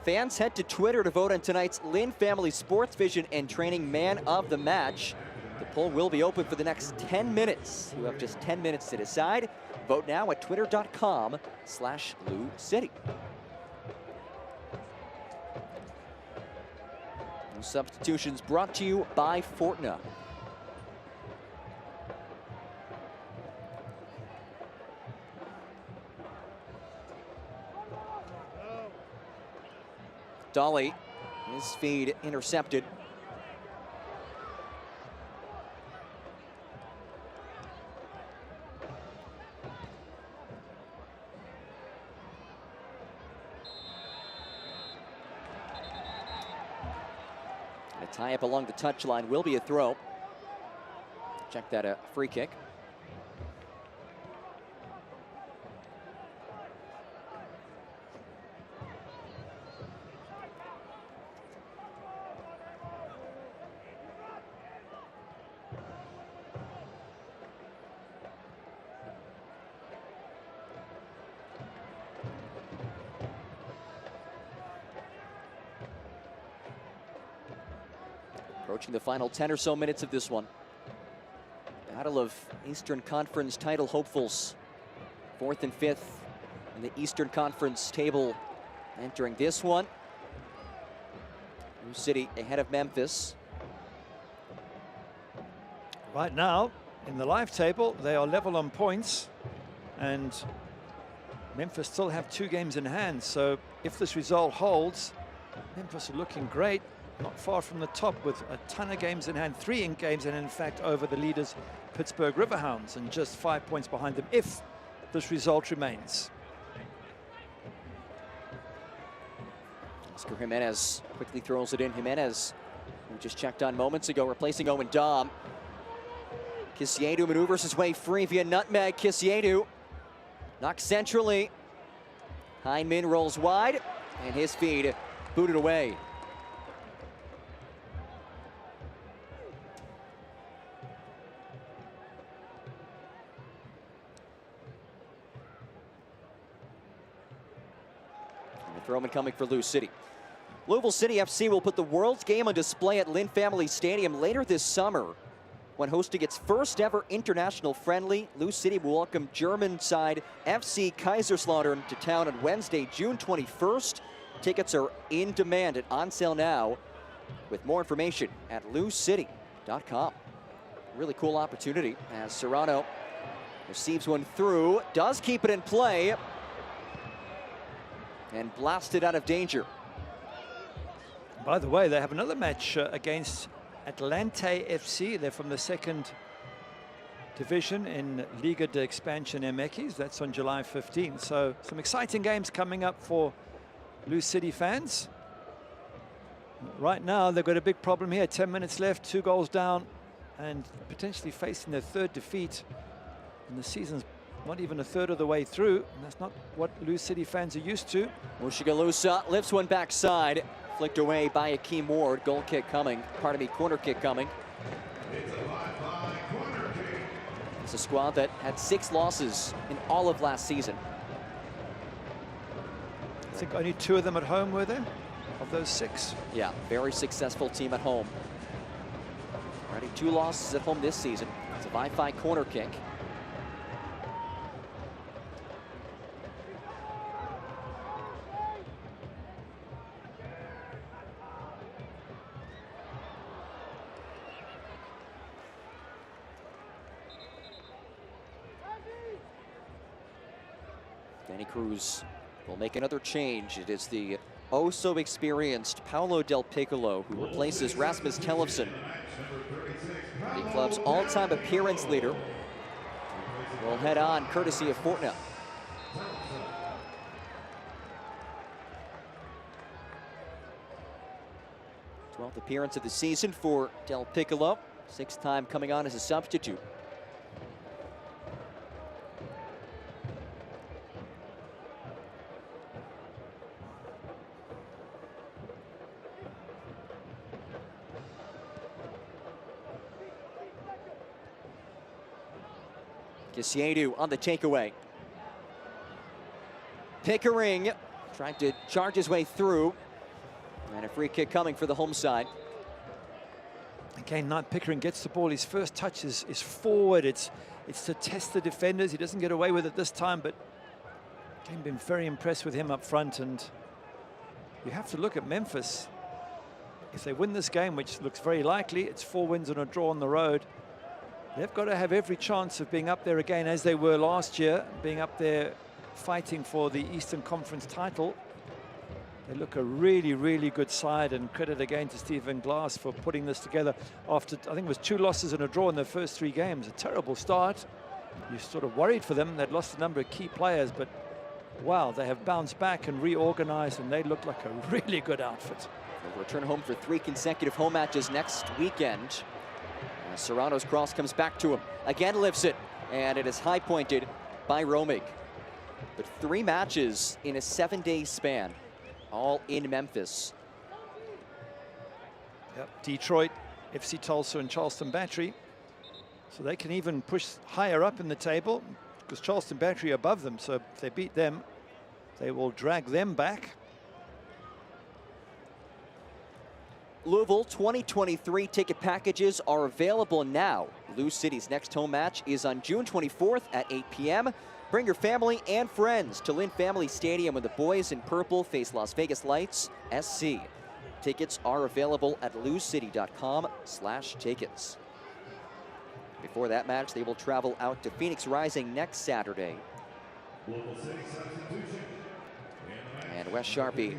Fans head to Twitter to vote on tonight's Lynn Family Sports Vision and Training Man of the Match. The poll will be open for the next 10 minutes. You have just 10 minutes to decide. Vote now at twitter.com/Lou City. Substitutions brought to you by Fortna. Dolly, his feed intercepted. A tie-up along the touchline will be a throw. Check that, a free kick. Approaching the final 10 or so minutes of this one. Battle of Eastern Conference title hopefuls. 4th and 5th in the Eastern Conference table entering this one. New City ahead of Memphis. Right now, in the live table, they are level on points, and Memphis still have 2 games in hand. So if this result holds, Memphis are looking great. Not far from the top with a ton of games in hand, 3 games, and in fact over the leaders Pittsburgh Riverhounds, and just 5 points behind them if this result remains. Oscar Jimenez quickly throws it in. Jimenez, who just checked on moments ago, replacing Owen Dom. Kisiedu maneuvers his way free via nutmeg. Kisiedu knocks centrally. Heinman rolls wide, and his feed booted away. Throw-in coming for Lou City. Louisville City FC will put the World's Game on display at Lynn Family Stadium later this summer. When hosting its first ever international friendly, Lou City will welcome German side FC Kaiserslautern to town on Wednesday, June 21st. Tickets are in demand and on sale now, with more information at loucity.com. Really cool opportunity as Serrano receives one through, does keep it in play, and blasted out of danger. By the way, they have another match against Atlante FC. They're from the 2nd division in Liga de Expansion MX. That's on July 15th. So some exciting games coming up for Lou City fans. Right now, they've got a big problem here. 10 minutes left, 2 goals down, and potentially facing their 3rd defeat. And the season's not even a third of the way through, and that's not what Lou City fans are used to. Mushagalusa lifts one backside, flicked away by Akeem Ward. Goal kick coming, corner kick coming. It's a squad that had 6 losses in all of last season. I think only 2 of them at home, were there, of those 6? Yeah, very successful team at home. Already 2 losses at home this season. It's a Wi-Fi corner kick. Danny Cruz will make another change. It is the oh-so-experienced Paolo Del Piccolo who replaces Rasmus Tellefsen, the club's all-time appearance leader. Will head on courtesy of Fortnell. 12th appearance of the season for Del Piccolo. 6th time coming on as a substitute. Kisiedu on the takeaway. Pickering trying to charge his way through. And a free kick coming for the home side. Again, Knight Pickering gets the ball. His first touch is forward. It's to test the defenders. He doesn't get away with it this time, but again, been very impressed with him up front. And you have to look at Memphis. If they win this game, which looks very likely, it's 4 wins and a draw on the road. They've got to have every chance of being up there again as they were last year, being up there fighting for the Eastern Conference title. They look a really, really good side, and credit again to Stephen Glass for putting this together after, I think it was 2 losses and a draw in their first 3 games. A terrible start. You're sort of worried for them. They'd lost a number of key players, but wow, they have bounced back and reorganized, and they look like a really good outfit. They'll return home for 3 consecutive home matches next weekend. Serrano's cross comes back to him. Again lifts it, and it is high pointed by Romig. But 3 matches in a 7-day span, all in Memphis. Yep. Detroit, FC Tulsa, and Charleston Battery. So they can even push higher up in the table, because Charleston Battery are above them. So if they beat them, they will drag them back. Louisville 2023 ticket packages are available now. Lou City's next home match is on June 24th at 8 p.m. Bring your family and friends to Lynn Family Stadium when the boys in purple face Las Vegas Lights SC. Tickets are available at louiscity.com/tickets. Before that match, they will travel out to Phoenix Rising next Saturday. And Wes Sharpie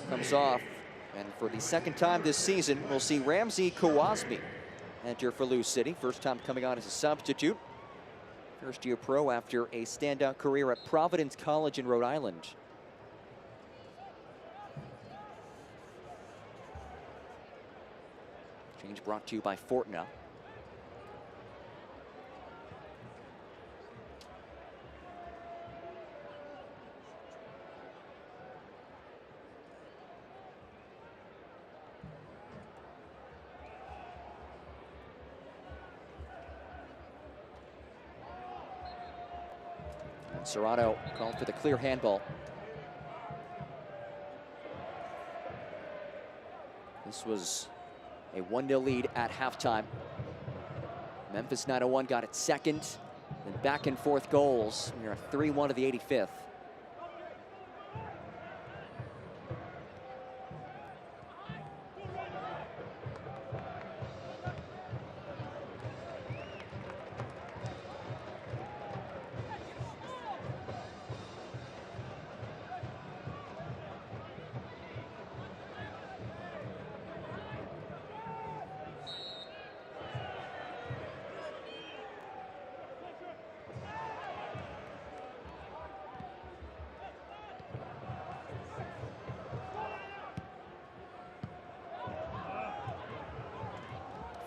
comes off. And for the 2nd time this season, we'll see Ramsey Kowazmi enter for Lou City. First time coming on as a substitute. First year pro after a standout career at Providence College in Rhode Island. Change brought to you by Fortna. Serrano called for the clear handball. This was a 1-0 lead at halftime. Memphis 901 got its 2nd, then back and forth goals. We're at 3-1 to the 85th.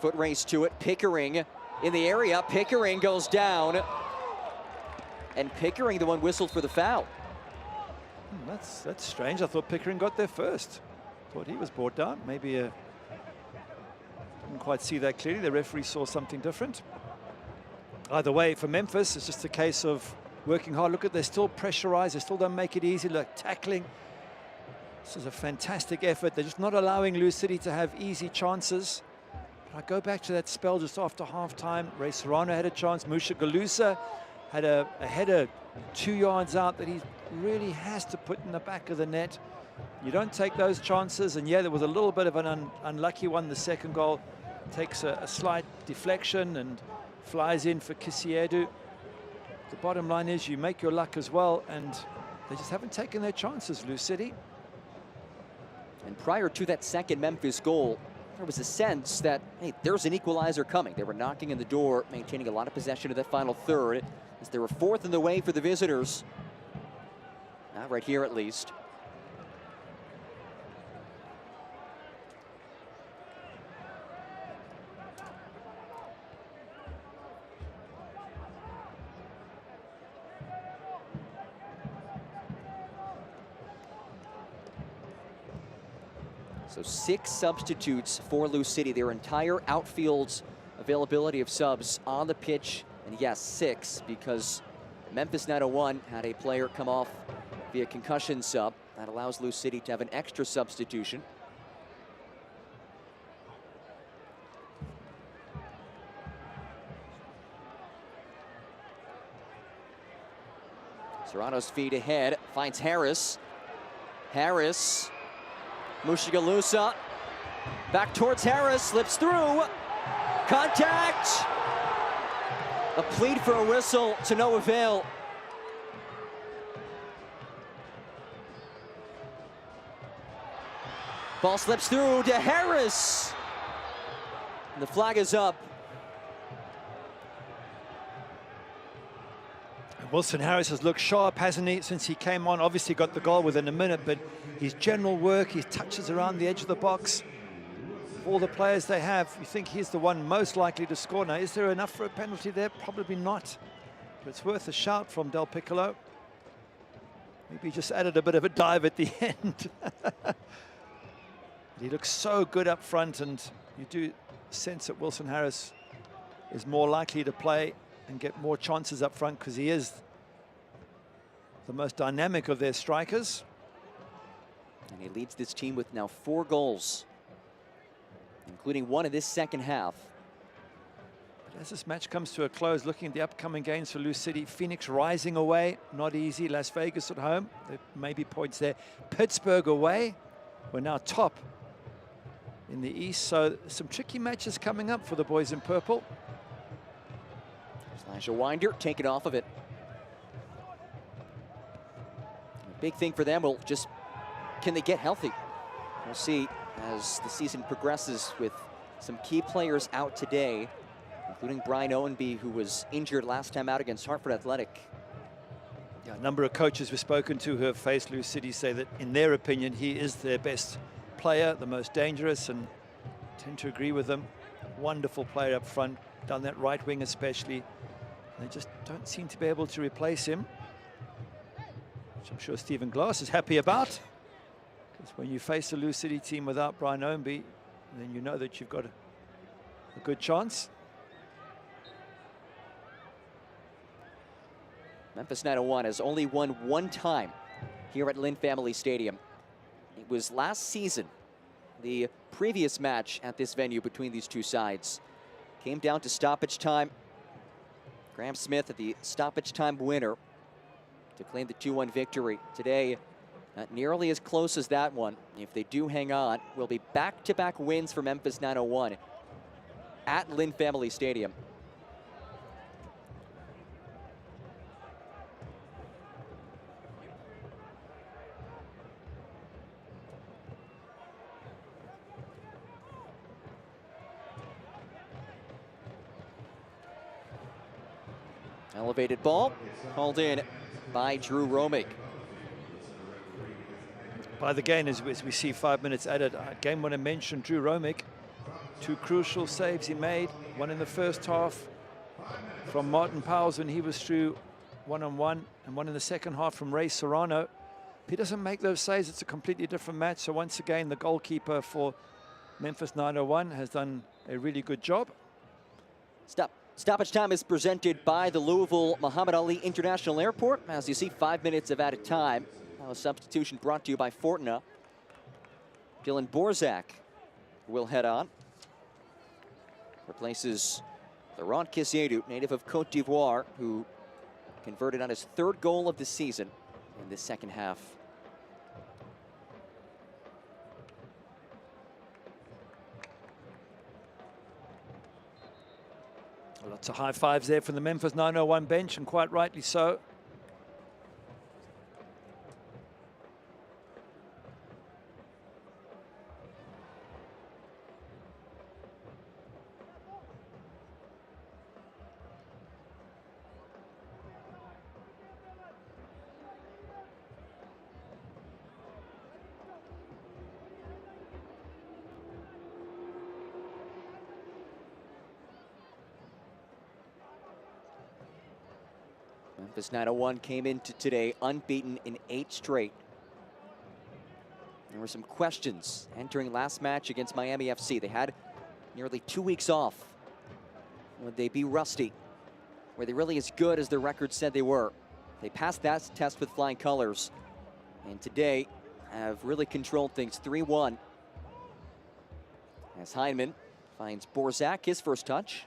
Foot race to it. Pickering in the area. Pickering goes down. And Pickering, the one whistled for the foul. That's strange. I thought Pickering got there first. Thought he was brought down. Maybe didn't quite see that clearly. The referee saw something different. Either way, for Memphis, it's just a case of working hard. Look at, they're still pressurized. They still don't make it easy. Look, tackling. This is a fantastic effort. They're just not allowing Lou City to have easy chances. I go back to that spell just after halftime. Ray Serrano had a chance. Musha Galusa had a header 2 yards out that he really has to put in the back of the net. You don't take those chances. And yeah, there was a little bit of an unlucky one. The second goal takes a slight deflection and flies in for Kisiedu. The bottom line is you make your luck as well, and they just haven't taken their chances, Lou City. And prior to that second Memphis goal, there was a sense that, hey, there's an equalizer coming. They were knocking on the door, maintaining a lot of possession of that final third, as they were 4th in the way for the visitors. Not right here, at least. So 6 substitutes for Lou City. Their entire outfield's availability of subs on the pitch. And yes, 6, because Memphis 901 had a player come off via concussion sub. That allows Lou City to have an extra substitution. Serrano's feet ahead, finds Harris. Harris. Mushigalusa back towards Harris, slips through. Contact! A plead for a whistle to no avail. Ball slips through to Harris. And the flag is up. Wilson Harris has looked sharp, hasn't he, since he came on? Obviously got the goal within a minute, but his general work, his touches around the edge of the box, all the players they have, you think he's the one most likely to score. Now, is there enough for a penalty there? Probably not. But it's worth a shout from Del Piccolo. Maybe he just added a bit of a dive at the end. He looks so good up front, and you do sense that Wilson Harris is more likely to play and get more chances up front because he is the most dynamic of their strikers. And he leads this team with now 4 goals, including 1 in this second half. But as this match comes to a close, looking at the upcoming games for Lou City, Phoenix rising away, not easy. Las Vegas at home, there may be points there. Pittsburgh away, we're now top in the East, so some tricky matches coming up for the boys in purple. Elijah Winder taken off of it. A big thing for them will just, can they get healthy? We'll see as the season progresses with some key players out today, including Brian Owenby, who was injured last time out against Hartford Athletic. Yeah, a number of coaches we've spoken to who have faced Lou City say that in their opinion he is their best player, the most dangerous, and tend to agree with them. Wonderful player up front, down that right wing especially. They just don't seem to be able to replace him, which I'm sure Stephen Glass is happy about. Because when you face a Lou City team without Brian Owenby, then you know that you've got a good chance. Memphis 901 has only won 1 time here at Lynn Family Stadium. It was last season. The previous match at this venue between these two sides came down to stoppage time. Graham Smith, at the stoppage time winner, to claim the 2-1 victory. Today, not nearly as close as that one. If they do hang on, will be back-to-back wins for Memphis 901 at Lynn Family Stadium. Elevated ball, called in by Drew Romick. By the game, as we see 5 minutes added, game when I mentioned Drew Romick, 2 crucial saves he made, one in the first half from Martin Powles when he was through one-on-one, and one in the second half from Ray Serrano. If he doesn't make those saves, it's a completely different match. So once again, the goalkeeper for Memphis 901 has done a really good job. Stoppage time is presented by the Louisville Muhammad Ali International Airport. As you see, 5 minutes of added time. Now a substitution brought to you by Fortuna. Dylan Borzak will head on. Replaces Laurent Kisiedu, native of Cote d'Ivoire, who converted on his 3rd goal of the season in the second half. Lots of high fives there from the Memphis 901 bench, and quite rightly so. Memphis 901 came into today unbeaten in 8 straight. There were some questions entering last match against Miami FC. They had nearly 2 weeks off. Would they be rusty? Were they really as good as their record said they were? They passed that test with flying colors, and today have really controlled things 3-1. As Heinemann finds Borzak his first touch.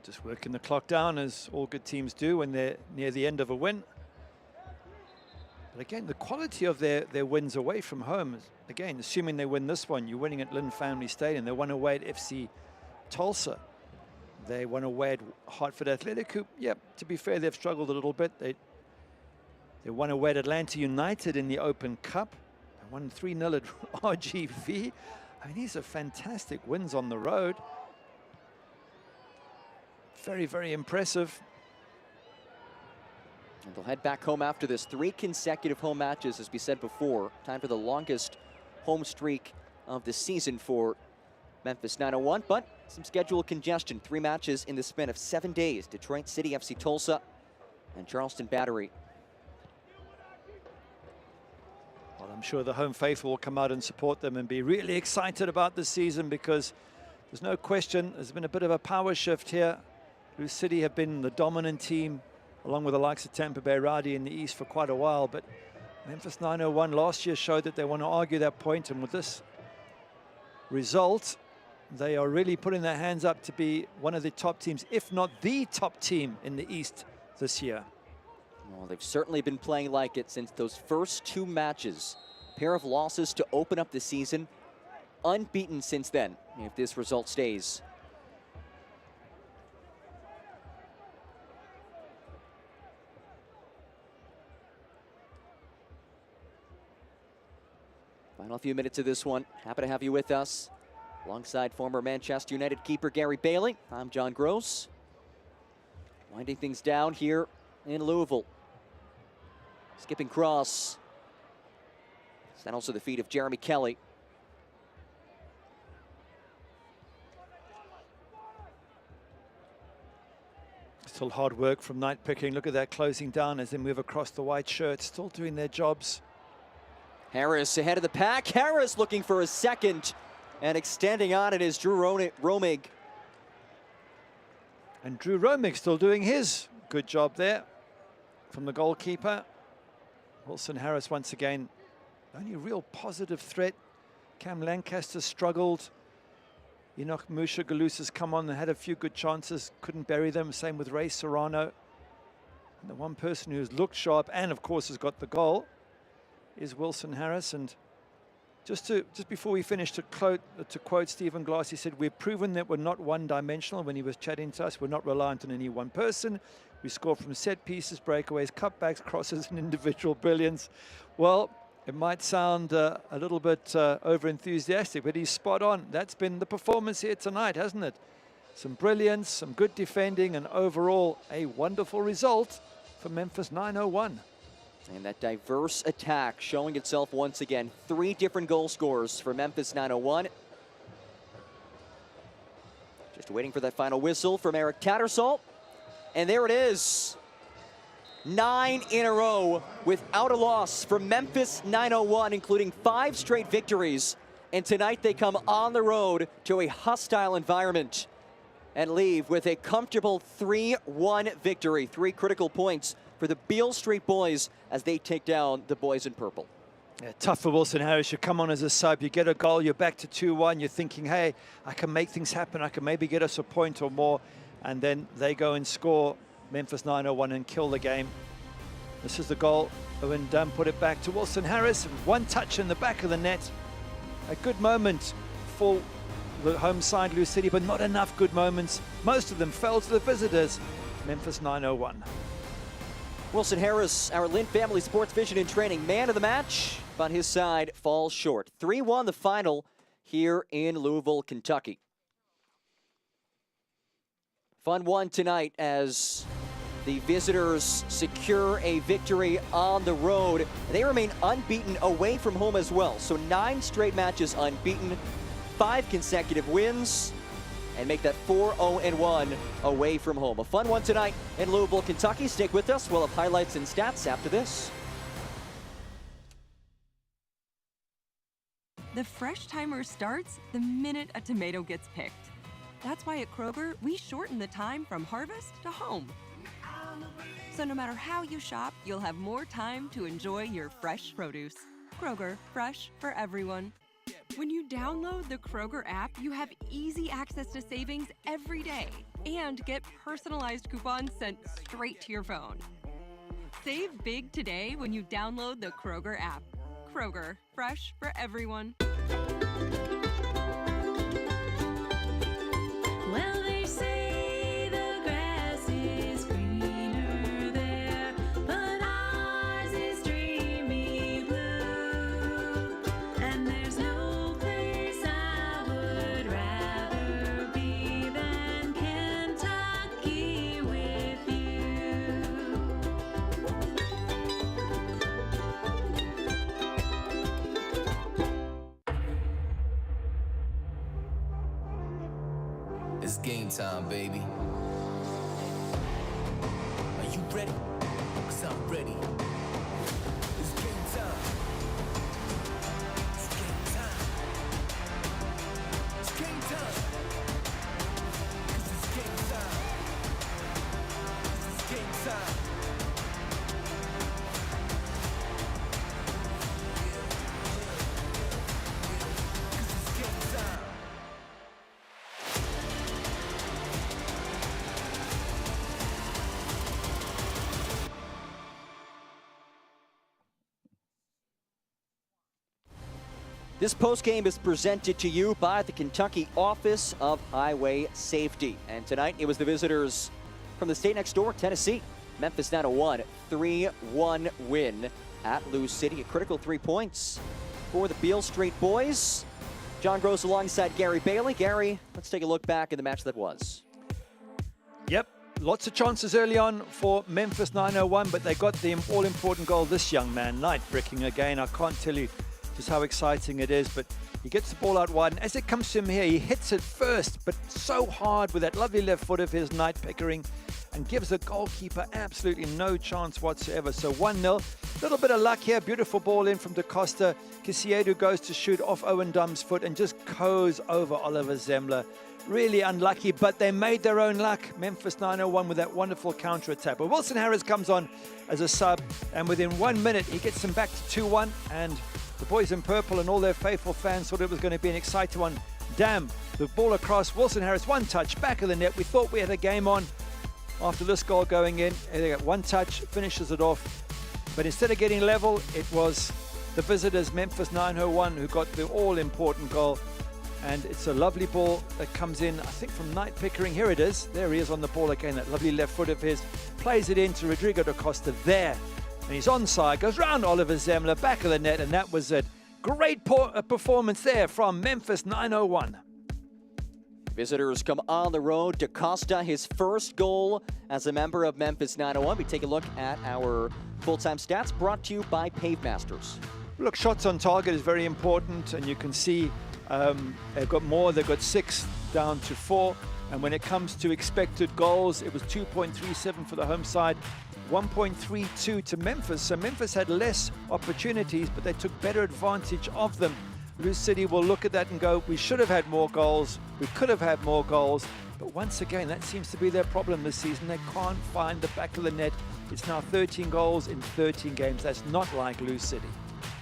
Just working the clock down, as all good teams do when they're near the end of a win. But again, the quality of their wins away from home is, again, assuming they win this one, you're winning at Lynn Family Stadium. They won away at FC Tulsa. They won away at Hartford Athletic, who, yeah, to be fair, they've struggled a little bit. They They won away at Atlanta United in the Open Cup. They won 3-0 at RGV. I mean, these are fantastic wins on the road. Very, very impressive. And they'll head back home after this. 3 consecutive home matches, as we said before. Time for the longest home streak of the season for Memphis 901, but some schedule congestion. 3 matches in the span of 7 days. Detroit City FC Tulsa and Charleston Battery. Well, I'm sure the home faithful will come out and support them and be really excited about this season, because there's no question there's been a bit of a power shift here. Louis City have been the dominant team, along with the likes of Tampa Bay Rowdy in the East for quite a while, but Memphis 901 last year showed that they want to argue that point, and with this result, they are really putting their hands up to be one of the top teams, if not the top team in the East this year. Well, they've certainly been playing like it since those first 2 matches. A pair of losses to open up the season. Unbeaten since then, if this result stays. Final few minutes of this one. Happy to have you with us. Alongside former Manchester United keeper Gary Bailey, I'm John Gross. Winding things down here in Louisville. Skipping cross. And also the feet of Jeremy Kelly. Still hard work from Night Picking. Look at that closing down as they move across the white shirt. Still doing their jobs. Harris ahead of the pack. Harris looking for a second. And extending on it is Drew Romig. And Drew Romig still doing his good job there from the goalkeeper. Wilson Harris once again, only real positive threat. Cam Lancaster struggled. Enoch Musha Galus has come on and had a few good chances, couldn't bury them. Same with Ray Serrano. And the one person who's looked sharp and of course has got the goal is Wilson Harris. And just before we finish, to quote Stephen Glass, he said, "We've proven that we're not one-dimensional." When he was chatting to us, we're not reliant on any one person. We score from set pieces, breakaways, cutbacks, crosses, and individual brilliance. Well, it might sound a little bit over-enthusiastic, but he's spot on. That's been the performance here tonight, hasn't it? Some brilliance, some good defending, and overall a wonderful result for Memphis 901. And that diverse attack showing itself once again. 3 different goal scorers for Memphis 901. Just waiting for that final whistle from Eric Tattersall. And there it is. 9 in a row without a loss for Memphis 901, including 5 straight victories. And tonight they come on the road to a hostile environment and leave with a comfortable 3-1 victory. 3 critical points for the Beale Street boys as they take down the boys in purple. Yeah, tough for Wilson Harris. You come on as a sub, you get a goal, you're back to 2-1. You're thinking, hey, I can make things happen. I can maybe get us a point or more. And then they go and score, Memphis 901, and kill the game. This is the goal. Owen Dunn put it back to Wilson Harris. 1 touch in the back of the net. A good moment for the home side, Louis City, but not enough good moments. Most of them fell to the visitors, Memphis 901. Wilson Harris, our Lynn Family Sports Vision and Training man of the match, but his side falls short. 3-1 the final here in Louisville, Kentucky. Fun one tonight as the visitors secure a victory on the road. They remain unbeaten away from home as well. So 9 straight matches unbeaten, 5 consecutive wins, and make that 4-0-1 away from home. A fun one tonight in Louisville, Kentucky. Stick with us. We'll have highlights and stats after this. The fresh timer starts the minute a tomato gets picked. That's why at Kroger, we shorten the time from harvest to home. So no matter how you shop, you'll have more time to enjoy your fresh produce. Kroger, fresh for everyone. When you download the Kroger app, you have easy access to savings every day and get personalized coupons sent straight to your phone. Save big today when you download the Kroger app. Kroger, fresh for everyone. Well, they say the grass is greener there, but ours It's game time, baby. Are you ready? 'Cause I'm ready. It's game time. It's game time. It's game time. 'Cause it's game time. 'Cause it's game time. This postgame is presented to you by the Kentucky Office of Highway Safety. And tonight it was the visitors from the state next door, Tennessee. Memphis 901, 3-1 win at Lou City. A critical 3 points for the Beale Street boys. John Gross alongside Gary Bailey. Gary, let's take a look back at the match that was. Yep, lots of chances early on for Memphis 901, but they got the all-important goal. This young man, night bricking again. I can't tell you just how exciting it is, but he gets the ball out wide, and as it comes to him here, he hits it first, but so hard with that lovely left foot of his, Night Pickering, and gives the goalkeeper absolutely no chance whatsoever. So 1-0, a little bit of luck here, beautiful ball in from DaCosta. Kisiedu goes to shoot off Owen Dumm's foot and just goes over Oliver Zemmler. Really unlucky, but they made their own luck. Memphis 901 with that wonderful counter-attack. But Wilson Harris comes on as a sub, and within 1 minute, he gets them back to 2-1, and the boys in purple and all their faithful fans thought it was going to be an exciting one. Damn, the ball across. Wilson Harris, one touch, back of the net. We thought we had a game on after this goal going in. They got one touch, finishes it off. But instead of getting level, it was the visitors, Memphis 901, who got the all-important goal. And it's a lovely ball that comes in, I think, from Night Pickering. Here it is. There he is on the ball again, that lovely left foot of his. Plays it into Rodrigo DaCosta there. And he's onside, goes round Oliver Zemmler, back of the net, and that was it. Great performance there from Memphis 901. Visitors come on the road. DaCosta, his first goal as a member of Memphis 901. We take a look at our full-time stats brought to you by Pave Masters. Look, shots on target is very important, and you can see they've got more. They've got 6 down to 4. And when it comes to expected goals, it was 2.37 for the home side, 1.32 to Memphis. So Memphis had less opportunities, but they took better advantage of them. Lou City will look at that and go, we should have had more goals. We could have had more goals. But once again, that seems to be their problem this season. They can't find the back of the net. It's now 13 goals in 13 games. That's not like Lou City.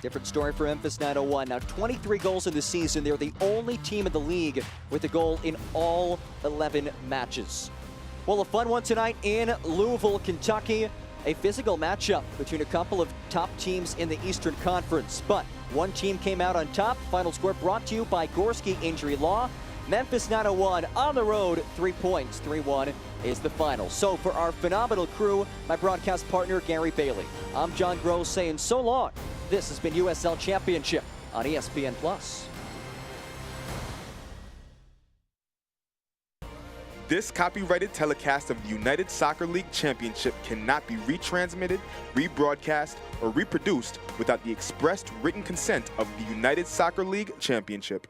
Different story for Memphis 901. Now 23 goals in the season. They're the only team in the league with a goal in all 11 matches. Well, a fun one tonight in Louisville, Kentucky. A physical matchup between a couple of top teams in the Eastern Conference. But one team came out on top. Final score brought to you by Gorski Injury Law. Memphis 901 on the road, 3 points, 3-1 is the final. So for our phenomenal crew, my broadcast partner, Gary Bailey, I'm John Gross saying so long. This has been USL Championship on ESPN+. This copyrighted telecast of the United Soccer League Championship cannot be retransmitted, rebroadcast, or reproduced without the expressed written consent of the United Soccer League Championship.